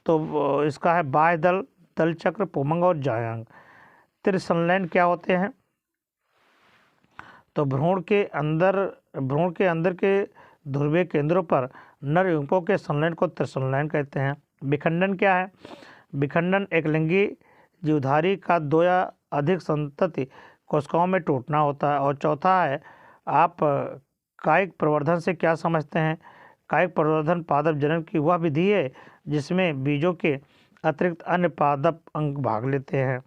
तो इसका है बाह्य दल, दल चक्र, पुमंग और जायांग। त्रिसंलयन क्या होते हैं? तो भ्रूण के अंदर के ध्रुवीय केंद्रों पर नर युग्मकों के संलयन को त्रिसंलयन कहते हैं। विखंडन क्या है? विखंडन एक लिंगी जीवधारी का दो या अधिक संतति कोशिकाओं में टूटना होता है। और चौथा है, आप कायिक प्रवर्धन से क्या समझते हैं? कायिक प्रवर्धन पादप जनन की वह विधि है जिसमें बीजों के अतिरिक्त अन्य पादप अंग भाग लेते हैं।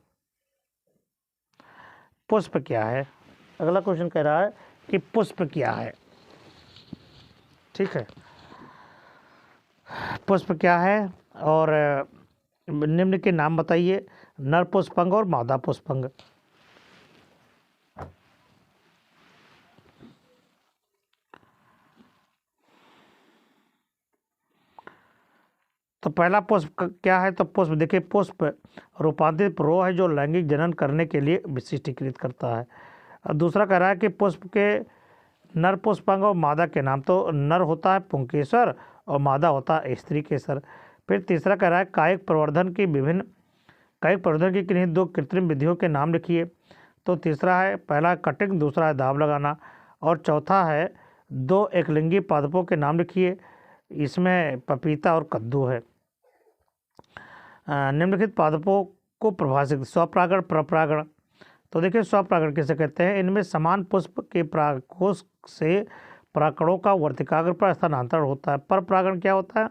पुष्प क्या है? अगला क्वेश्चन कह रहा है कि पुष्प क्या है। ठीक है, पुष्प क्या है और निम्न के नाम बताइए, नर पुष्पंग और मादा पुष्पंग। तो पहला पुष्प क्या है? तो पुष्प देखिए, पुष्प रूपांतरित रो है जो लैंगिक जनन करने के लिए विशिष्टीकृत करता है। और दूसरा कह रहा है कि पुष्प के नर पुष्पांग और मादा के नाम। तो नर होता है पुंकेसर और मादा होता है स्त्री केसर। फिर तीसरा कह रहा है कायिक प्रवर्धन की किन्हीं दो कृत्रिम विधियों के नाम लिखिए। तो तीसरा है, पहला कटिंग, दूसरा है दाब लगाना, और चौथा है दो एकलिंगी पादपों के नाम लिखिए। इसमें पपीता और कद्दू है। निम्नलिखित पादपों को परिभाषित, स्वपरागण, परपरागण। तो देखिए, स्वपरागण किसे कहते हैं? इनमें समान पुष्प के परागकोश से परागकणों का वर्तिकाग्र पर स्थानांतरण होता है। परपरागण क्या होता है?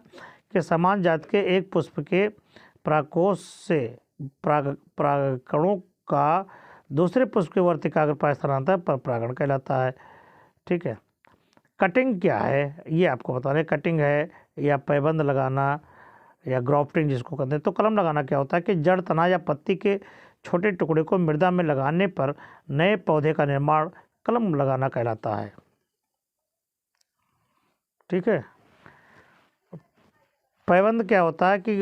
कि समान जाति के एक पुष्प के परागकोश से परागकणों का दूसरे पुष्प के वर्तिकाग्र पर स्थानांतरण परपरागण कहलाता है। ठीक है। कटिंग क्या है ये आपको बताना है। कटिंग है या पैबंद लगाना या ग्राफ्टिंग जिसको कहते हैं। तो कलम लगाना क्या होता है? कि जड़, तना या पत्ती के छोटे टुकड़े को मृदा में लगाने पर नए पौधे का निर्माण कलम लगाना कहलाता है। ठीक है। पैबंद क्या होता है? कि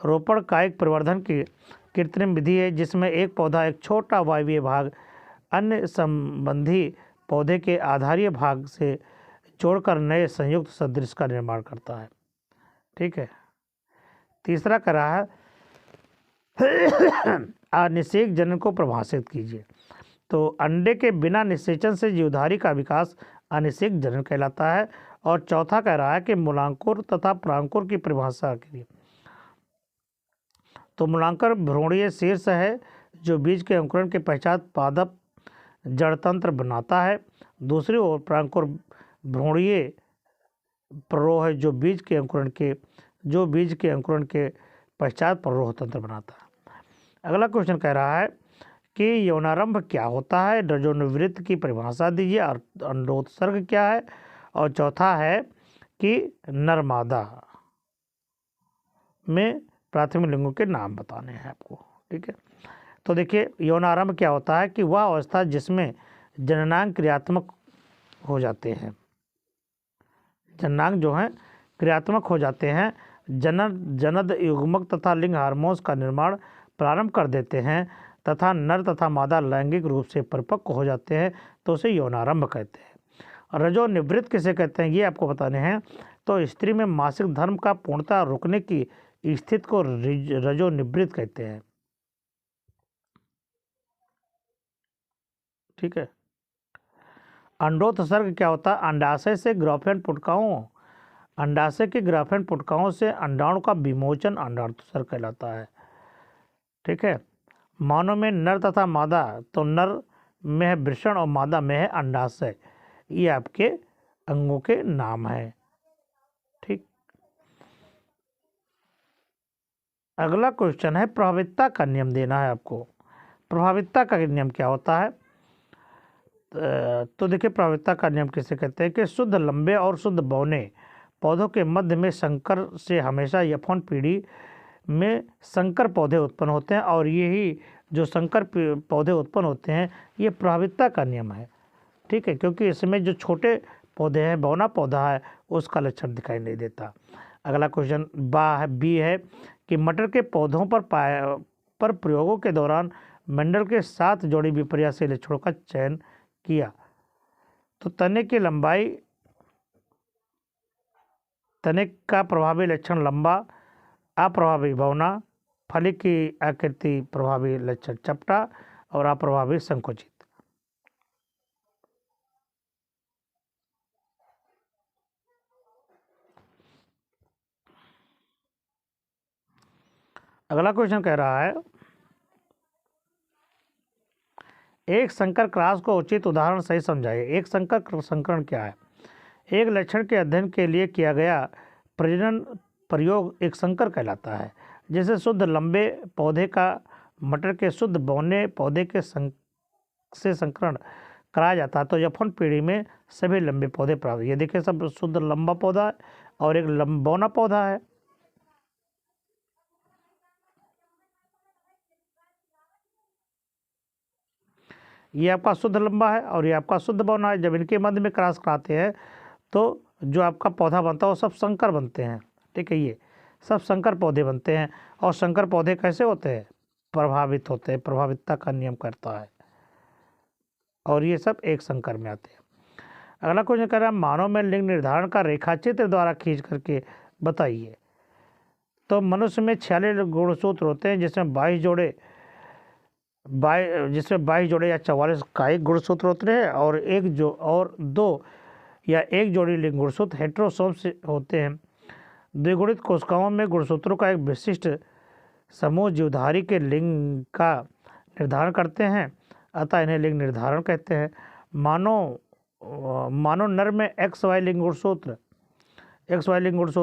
रोपण कायिक प्रवर्धन की कृत्रिम विधि है जिसमें एक पौधा एक छोटा वायवीय भाग अन्य संबंधी पौधे के आधारीय भाग से जोड़कर नए संयुक्त सदृश का निर्माण करता है। ठीक है। तीसरा कह रहा है अनिषेक जनन को परिभाषित कीजिए। तो अंडे के बिना निषेचन से जीवधारी का विकास अनिषेक जनन कहलाता है। और चौथा कह रहा है कि मूलांकुर तथा परांकुर की परिभाषा कीजिए। तो मूलांकुर भ्रूणीय शीर्ष है जो बीज के अंकुरण के पश्चात पादप जड़तंत्र बनाता है। दूसरी ओर परांकुर भ्रूणीय प्ररोह है जो बीज के अंकुरण के पश्चात प्ररोह तंत्र बनाता है। अगला क्वेश्चन कह रहा है कि यौनारंभ क्या होता है? रजोनिवृत्त की परिभाषा दीजिए। और अंडोत्सर्ग क्या है? और चौथा है कि नर मादा में प्राथमिक लिंगों के नाम बताने हैं आपको। ठीक है, तो देखिए यौनारंभ क्या होता है कि वह अवस्था जिसमें जननांग क्रियात्मक हो जाते हैं, जननांग जो हैं क्रियात्मक हो जाते हैं, जनद युग्मक तथा लिंग हार्मोन्स का निर्माण प्रारंभ कर देते हैं तथा नर तथा मादा लैंगिक रूप से परिपक्व हो जाते हैं, तो उसे यौनारंभ कहते हैं। रजो निवृत्त किसे कहते हैं ये आपको बताने हैं। तो स्त्री में मासिक धर्म का पूर्णतः रुकने की स्थिति को रजो निवृत्त कहते हैं। ठीक है, अंडोत्सर्ग क्या होता है? अंडाशय से ग्राफेन पुटकाओं, अंडाशय के ग्राफेन पुटकाओं से अंडाणु का विमोचन अंडोत्सर्ग कहलाता है। ठीक है, मानव में नर तथा मादा, तो नर में है वृषण और मादा में है अंडाशय, ये आपके अंगों के नाम है। ठीक, अगला क्वेश्चन है प्रभावितता का नियम देना है आपको। प्रभावितता का नियम क्या होता है? तो देखिए प्रभावितता का नियम किसे कहते हैं कि शुद्ध लंबे और शुद्ध बौने पौधों के मध्य में संकर से हमेशा यौन पीढ़ी में संकर पौधे उत्पन्न होते हैं, और यही जो संकर पौधे उत्पन्न होते हैं ये प्रभावितता का नियम है। ठीक है, क्योंकि इसमें जो छोटे पौधे हैं, बौना पौधा है, उसका लक्षण दिखाई नहीं देता। अगला क्वेश्चन बी है कि मटर के पौधों पर प्रयोगों के दौरान मंडल के 7 जोड़ी विपर्यासी लक्षणों का चयन किया। तो तने की लंबाई, तने का प्रभावी लक्षण लंबा, अप्रभावी बौना, फली की आकृति प्रभावी लक्षण चपटा और अप्रभावी संकुचित। अगला क्वेश्चन कह रहा है एक संकर क्रॉस को उचित उदाहरण सही समझाइए। एक संकर संकरण क्या है? एक लक्षण के अध्ययन के लिए किया गया प्रजनन प्रयोग एक संकर कहलाता है। जैसे शुद्ध लंबे पौधे का मटर के शुद्ध बौने पौधे के से संकरण कराया जाता है, तो यौन पीढ़ी में सभी लंबे पौधे प्राप्त। ये देखिए सब शुद्ध लंबा पौधा है और एक बौना पौधा है। ये आपका शुद्ध लंबा है और ये आपका शुद्ध बौना है। जब इनके मध्य में क्रॉस कराते हैं तो जो आपका पौधा बनता है वो सब संकर बनते हैं। ठीक है, ये सब संकर पौधे बनते हैं। और संकर पौधे कैसे होते हैं? प्रभावित होते हैं, प्रभावितता का नियम करता है, और ये सब एक संकर में आते हैं। अगला क्वेश्चन कह रहा है मानव में लिंग निर्धारण का रेखाचित्र द्वारा खींच करके बताइए। तो मनुष्य में 46 गुणसूत्र होते हैं, जिसमें 22 जोड़े या 44 कायिक गुणसूत्र होते हैं, और 2 या 1 जोड़ी लिंग गुणसूत्र हेटेरोसोम्स होते हैं। द्विगुणित कोशिकाओं में गुणसूत्रों का एक विशिष्ट समूह जीवधारी के लिंग का निर्धारण करते हैं, अतः इन्हें लिंग निर्धारण कहते हैं। मानो नर में XY लिंग गुणसूत्र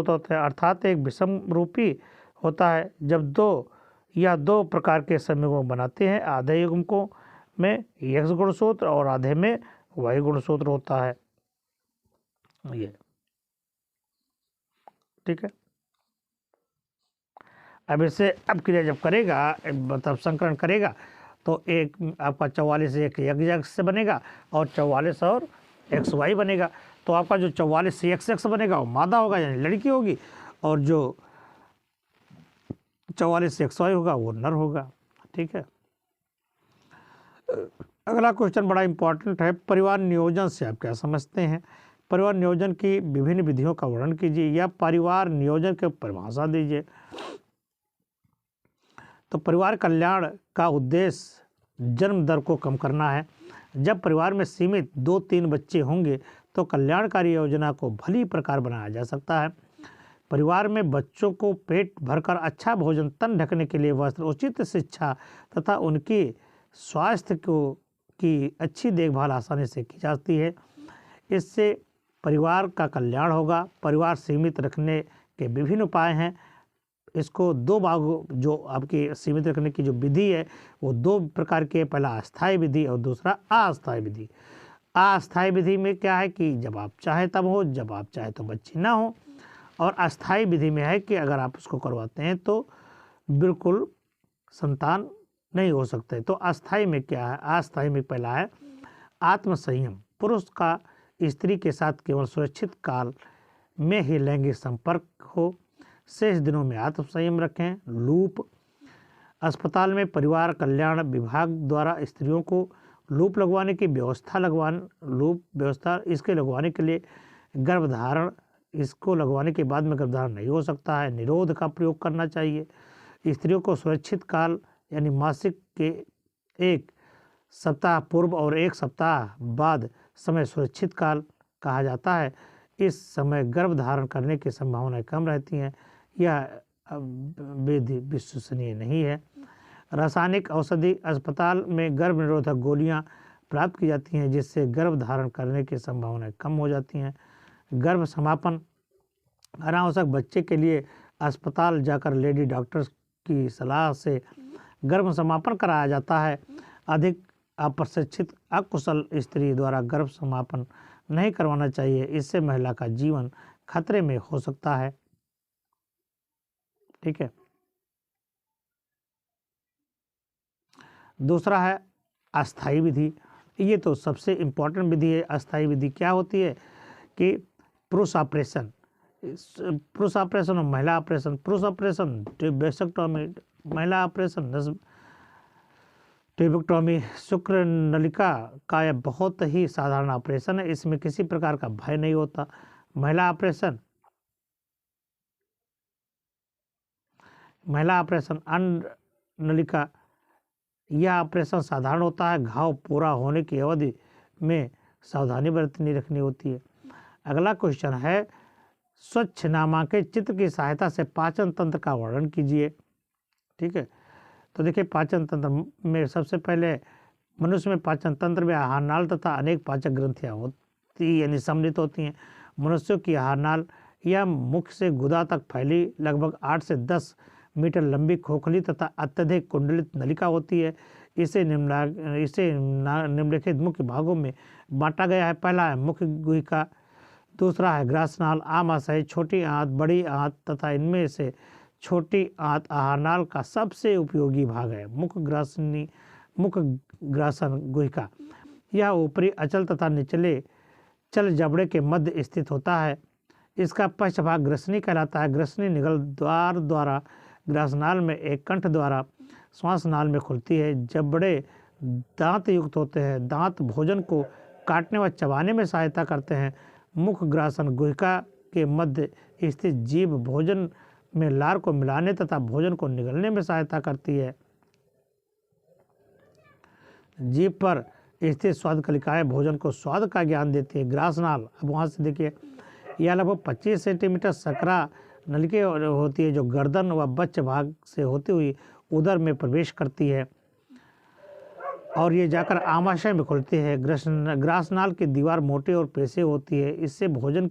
होते हैं, अर्थात एक विषम रूपी होता है। जब 2 प्रकार के समूह बनाते हैं, आधे युग्मकों में X गुणसूत्र और आधे में Y गुणसूत्र होता है। ये ठीक है, अब इससे अब क्रिया जब करेगा मतलब संकरण करेगा तो एक आपका 44 एक XX से बनेगा और 44 और XY बनेगा। तो आपका जो 44 XX बनेगा वो मादा होगा यानी लड़की होगी, और जो 44 XY होगा वो नर होगा। ठीक है, अगला क्वेश्चन बड़ा इंपॉर्टेंट है। परिवार नियोजन से आप क्या समझते हैं? परिवार नियोजन की विभिन्न विधियों का वर्णन कीजिए या परिवार नियोजन की परिभाषा दीजिए। तो परिवार कल्याण का उद्देश्य जन्म दर को कम करना है। जब परिवार में सीमित 2-3 बच्चे होंगे तो कल्याणकारी योजना को भली प्रकार बनाया जा सकता है। परिवार में बच्चों को पेट भरकर अच्छा भोजन, तन ढकने के लिए वस्त्र, उचित शिक्षा तथा उनकी स्वास्थ्य की अच्छी देखभाल आसानी से की जाती है। इससे परिवार का कल्याण होगा। परिवार सीमित रखने के विभिन्न उपाय हैं। इसको 2 भागों, जो आपकी सीमित रखने की जो विधि है वो 2 प्रकार की है, पहला अस्थायी विधि और दूसरा अस्थायी विधि। अस्थायी विधि में क्या है कि जब आप चाहे तब हो, जब आप चाहे तो बच्चे ना हो। और अस्थायी विधि में है कि अगर आप उसको करवाते हैं तो बिल्कुल संतान नहीं हो सकते। तो अस्थायी में क्या है? अस्थायी में पहला है आत्मसंयम। पुरुष का स्त्री के साथ केवल सुरक्षित काल में ही लैंगिक संपर्क हो। शेष दिनों में आत्मसंयम रखें। लूप। अस्पताल में परिवार कल्याण विभाग द्वारा स्त्रियों को लूप लगवाने की व्यवस्था इसके लगवाने के लिए गर्भधारण, इसको लगवाने के बाद में गर्भधारण नहीं हो सकता है। निरोध का प्रयोग करना चाहिए। स्त्रियों को सुरक्षित काल यानी मासिक के 1 सप्ताह पूर्व और 1 सप्ताह बाद समय सुरक्षित काल कहा जाता है। इस समय गर्भधारण करने की संभावनाएं कम रहती हैं। यह विधि विश्वसनीय नहीं है। रासायनिक औषधि। अस्पताल में गर्भ निरोधक गोलियां प्राप्त की जाती हैं जिससे गर्भ धारण करने की संभावनाएं कम हो जाती हैं। गर्भ समापन। अनावश्यक बच्चे के लिए अस्पताल जाकर लेडी डॉक्टर्स की सलाह से गर्भ समापन कराया जाता है। अधिक अप्रशिक्षित अकुशल स्त्री द्वारा गर्भ समापन नहीं करवाना चाहिए, इससे महिला का जीवन खतरे में हो सकता है। ठीक है। दूसरा है अस्थायी विधि। ये तो सबसे इम्पोर्टेंट विधि है। अस्थायी विधि क्या होती है कि पुरुष ऑपरेशन और महिला ऑपरेशन। पुरुष ऑपरेशन ट्यूबेक्टोमी, महिला ऑपरेशन ट्यूबेक्टोमी। शुक्र नलिका का यह बहुत ही साधारण ऑपरेशन है, इसमें किसी प्रकार का भय नहीं होता। महिला ऑपरेशन अंड नलिका, यह ऑपरेशन साधारण होता है। घाव पूरा होने की अवधि में सावधानी बरतनी रखनी होती है। अगला क्वेश्चन है स्वच्छ नामांकित चित्र की सहायता से पाचन तंत्र का वर्णन कीजिए। ठीक है। तो देखिए पाचन तंत्र में सबसे पहले मनुष्य में पाचन तंत्र में आहार नाल तथा अनेक पाचक ग्रंथियाँ होती यानी सम्मिलित होती हैं। मनुष्यों की आहार नाल यह मुख से गुदा तक फैली लगभग 8 से 10 मीटर लंबी खोखली तथा अत्यधिक कुंडलित नलिका होती है। इसे निम्नलिखित मुख्य भागों में बांटा गया है। पहला है मुख्य गुहिका, दूसरा है ग्रासनाल, आमाशय, छोटी आंत, बड़ी आंत तथा इनमें से छोटी आंत आहारनाल का सबसे उपयोगी भाग है। मुख्य ग्रासन गुहिका, यह ऊपरी अचल तथा निचले चल जबड़े के मध्य स्थित होता है। इसका पश्च भाग ग्रसनी कहलाता है। ग्रसनी निगल द्वार द्वारा ग्रासनाल में एक कंठ द्वारा श्वासनाल में खुलती है। जबड़े दांत युक्त होते हैं। दांत भोजन को काटने व चबाने में सहायता करते हैं। मुख ग्रासन गुहिका के मध्य स्थित जीभ भोजन में लार को मिलाने तथा भोजन को निगलने में सहायता करती है। जीभ पर स्थित स्वाद कलिकाएं भोजन को स्वाद का ज्ञान देती है। ग्रासनाल, अब वहाँ से देखिए, यह लगभग 25 सेंटीमीटर सकरा नलिके होती है जो गर्दन व बच्च भाग से होती हुई उदर में प्रवेश करती है और ये जाकर आमाशय में खुलती है। ग्रासनाल की दीवार मोटी और पेशी होती है। इससे भोजन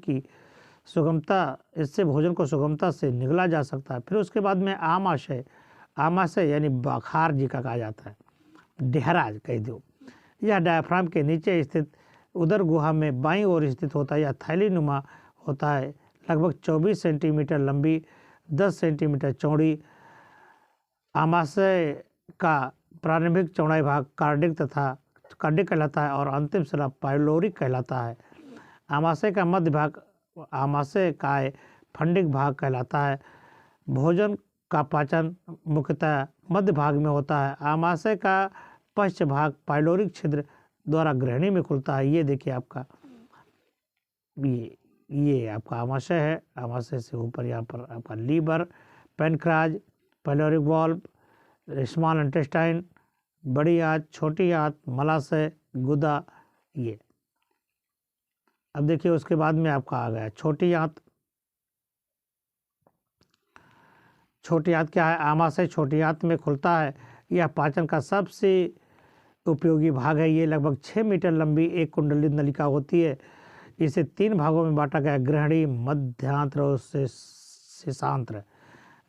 को सुगमता से निगला जा सकता है। फिर उसके बाद में आमाशय यानी बखार जी का कहा जाता है, डेहराज कह दो। यह डायफ्राम के नीचे स्थित उदर गुहा में बाईं ओर स्थित होता है। यह थैली नुमा होता है, लगभग 24 सेंटीमीटर लंबी, 10 सेंटीमीटर चौड़ी। आमाशय का प्रारंभिक चौड़ाई भाग कार्डिक कहलाता है और अंतिम सिरा पाइलोरिक कहलाता है। आमाशय का मध्य भाग आमाशय काय फंडिक भाग कहलाता है। भोजन का पाचन मुख्यतः मध्य भाग में होता है। आमाशय का पश्च भाग पाइलोरिक छिद्र द्वारा ग्रहणी में खुलता है। ये देखिए आपका ये आपका आमाशय है। आमाशय से ऊपर यहाँ पर आपका liver, pancreas, pyloric valve, small intestine, बड़ी आंत, छोटी आंत, मलाशय, गुदा। ये अब देखिए उसके बाद में आपका आ गया छोटी आंत। छोटी आंत क्या है? आमाशय छोटी आंत में खुलता है। यह पाचन का सबसे उपयोगी भाग है। ये लगभग 6 मीटर लंबी एक कुंडलित नलिका होती है। इसे 3 भागों में बांटा गया है, गृहिणी, मध्यांत्र और शेषांत्र।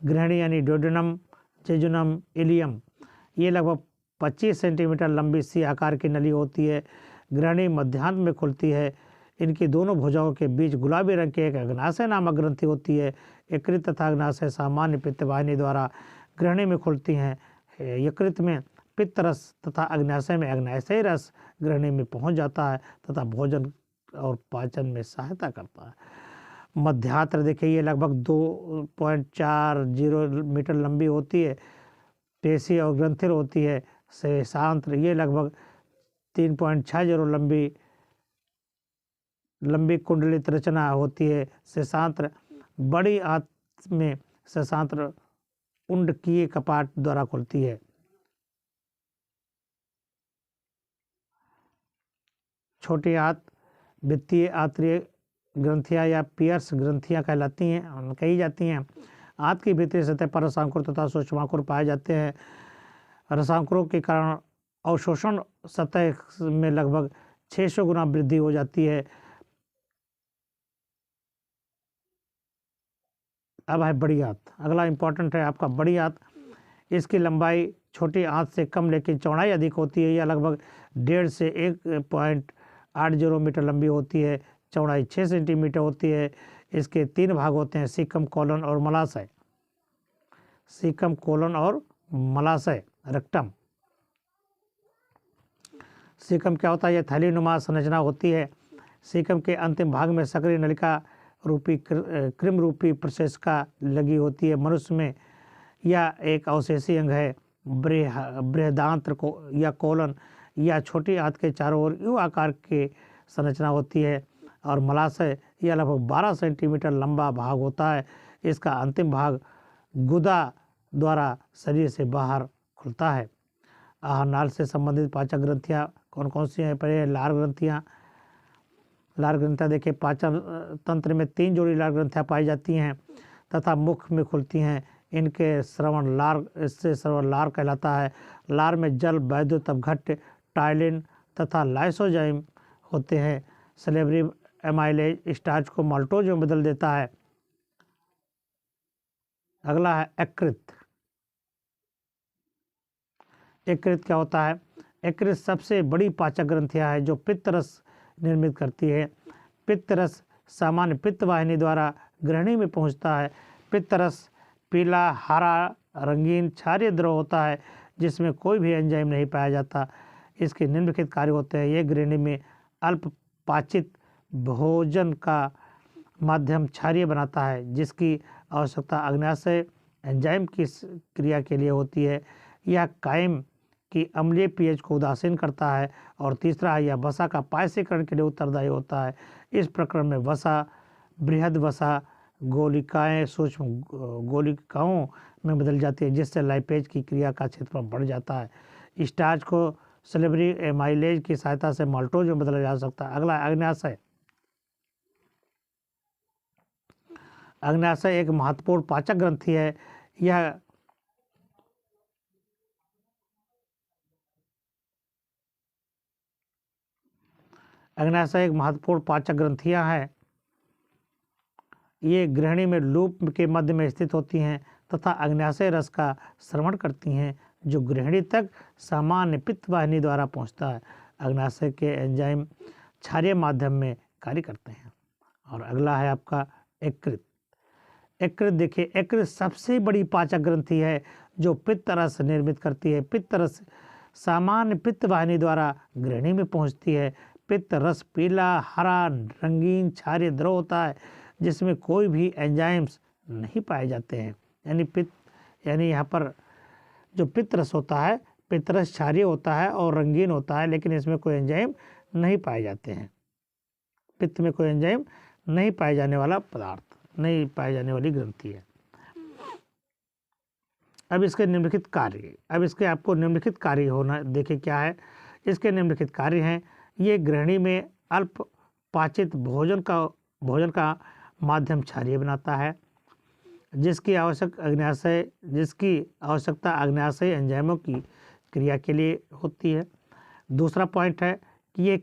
गृहिणी यानी डोडेनम, जेजुनम, इलियम। ये लगभग 25 सेंटीमीटर लंबी सी आकार की नली होती है। ग्रहणी मध्यांत में खुलती है। इनकी दोनों भुजाओं के बीच गुलाबी रंग की एक अग्नाशय नामक ग्रंथि होती है। यकृत तथा अग्नाशय सामान्य पित्त वाहिनी द्वारा ग्रहणी में खुलती हैं। यकृत में पित्त रस तथा अग्नाशय में अग्नाशयी रस ग्रहणी में पहुंच जाता है तथा भोजन और पाचन में सहायता करता है। मध्यांत्र देखिए, ये लगभग 2.40 मीटर लंबी होती है। पेशी और ग्रंथिर होती है। शेषांत्र ये लगभग 3.60 लंबी कुंडलित रचना होती है। शेषांत्र बड़ी आंत में शेषांत्र उंडकीय कपाट द्वारा खुलती है। छोटी आंत वित्तीय आंतरिक ग्रंथियां या पियर्स ग्रंथियां कहलाती हैं, कही जाती हैं। आंत की भीतरी सतह पर रसांकुर तथा सूक्ष्मांकुर पाए जाते हैं। रसांकुरों के कारण अवशोषण सतह में लगभग 600 गुना वृद्धि हो जाती है। अब है बड़ी आंत। अगला इंपॉर्टेंट है आपका बड़ी आंत। इसकी लंबाई छोटी आंत से कम लेकिन चौड़ाई अधिक होती है। यह लगभग 1.5 से 1.80 मीटर लंबी होती है। चौड़ाई 6 सेंटीमीटर होती है। इसके 3 भाग होते हैं, सीकम, कोलन और मलाशय। सीकम, कोलन और मलाशय, रेक्टम। सीकम क्या होता है? यह थैलीनुमा संरचना होती है। सीकम के अंतिम भाग में सक्रिय नलिका रूपी कृम रूपी प्रशेषिका लगी होती है। मनुष्य में यह एक अवशेषी अंग है। बृहदांत्र को या कोलन या छोटी आंत के चारों ओर यू आकार की संरचना होती है। और मलाशय यह लगभग 12 सेंटीमीटर लंबा भाग होता है। इसका अंतिम भाग गुदा द्वारा शरीर से बाहर खुलता है। आहार नाल से संबंधित पाचक ग्रंथियां कौन कौन सी हैं? पहले लार ग्रंथियां। लार ग्रंथियां देखिए, पाचन तंत्र में 3 जोड़ी लार ग्रंथियां पाई जाती हैं तथा मुख में खुलती हैं। इनके श्रवण लार, इससे श्रवण लार कहलाता है। लार में जल, वैद्युत अपघट्य, टाइलिन तथा लाइसोजाइम होते हैं। सलेवरी एमाइलेज स्टार्च को माल्टोज में बदल देता है। अगला है यकृत। यकृत क्या होता है? यकृत सबसे बड़ी पाचक ग्रंथियां है जो पित्त रस निर्मित करती है। पित्त रस सामान्य पित्त वाहिनी द्वारा ग्रहणी में पहुंचता है। पित्त रस पीला, हरा, रंगीन क्षारीय द्रव होता है जिसमें कोई भी एंजाइम नहीं पाया जाता। इसके निम्नलिखित कार्य होते हैं। ये ग्रहणी में अल्प पाचित भोजन का माध्यम क्षारीय बनाता है जिसकी आवश्यकता अग्नाशय एंजाइम की क्रिया के लिए होती है। यह कायम की अम्लीय पीएच को उदासीन करता है। और तीसरा है, यह वसा का पायसीकरण के लिए उत्तरदायी होता है। इस प्रक्रम में वसा बृहद वसा गोलिकाएं सूक्ष्म गोलिकाओं में बदल जाती है जिससे लाइपेज की क्रिया का क्षेत्रफल बढ़ जाता है। स्टार्च को सलेवरी एमाइलेज की सहायता से माल्टोज में बदला जा सकता है। अगला अग्नाशय। अग्नाशय एक महत्वपूर्ण पाचक ग्रंथि है। यह अग्नाशय एक महत्वपूर्ण पाचक ग्रंथियां हैं। ये ग्रहणी में लूप के मध्य में स्थित होती हैं तथा अग्नाशय रस का श्रवण करती हैं जो ग्रहणी तक सामान्य पित्त वाहिनी द्वारा पहुंचता है। अग्नाशय के एंजाइम क्षारीय माध्यम में कार्य करते हैं। और अगला है आपका यकृत। यकृत देखिए, यकृत सबसे बड़ी पाचक ग्रंथि है जो पित्त रस निर्मित करती है। पित्त रस सामान्य पित्त वाहिनी द्वारा ग्रहणी में पहुंचती है। पित्त रस पीला, हरा, रंगीन क्षारीय द्रव होता है जिसमें कोई भी एंजाइम्स नहीं पाए जाते हैं। यानी यहाँ पर जो पित्त रस होता है, पित्त रस क्षारीय होता है और रंगीन होता है, लेकिन इसमें कोई एंजाइम नहीं पाए जाते हैं। पित्त में कोई एंजाइम नहीं पाए जाने वाला पदार्थ, नहीं पाए जाने वाली ग्रंथि है। अब इसके निम्नलिखित कार्य, अब इसके आपको निम्नलिखित कार्य होना, देखिए क्या है इसके निम्नलिखित कार्य हैं। ये ग्रहणी में अल्प पाचित भोजन का माध्यम क्षारीय बनाता है जिसकी आवश्यकता अग्नाशय एंजाइमों की क्रिया के लिए होती है। दूसरा पॉइंट है कि ये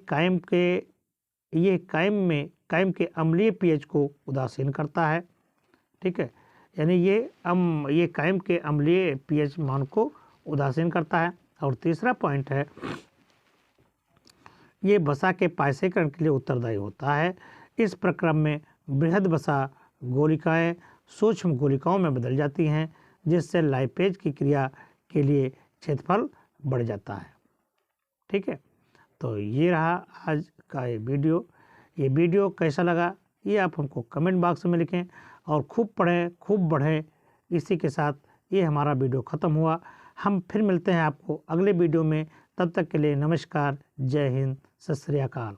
कायम के अम्लीय पीएच को उदासीन करता है। ठीक है, यानी ये कायम के अम्लीय पीएच मान को उदासीन करता है। और तीसरा पॉइंट है, ये वसा के पायसीकरण के लिए उत्तरदायी होता है। इस प्रक्रम में बृहद वसा गोलिकाएं सूक्ष्म गोलिकाओं में बदल जाती हैं, जिससे लाइपेज की क्रिया के लिए क्षेत्रफल बढ़ जाता है। ठीक है, तो ये रहा आज का ये वीडियो कैसा लगा ये आप हमको कमेंट बॉक्स में लिखें और खूब पढ़ें खूब बढ़ें। इसी के साथ ये हमारा वीडियो ख़त्म हुआ। हम फिर मिलते हैं आपको अगले वीडियो में। तब तक के लिए नमस्कार, जय हिंद, सत श्री अकाल।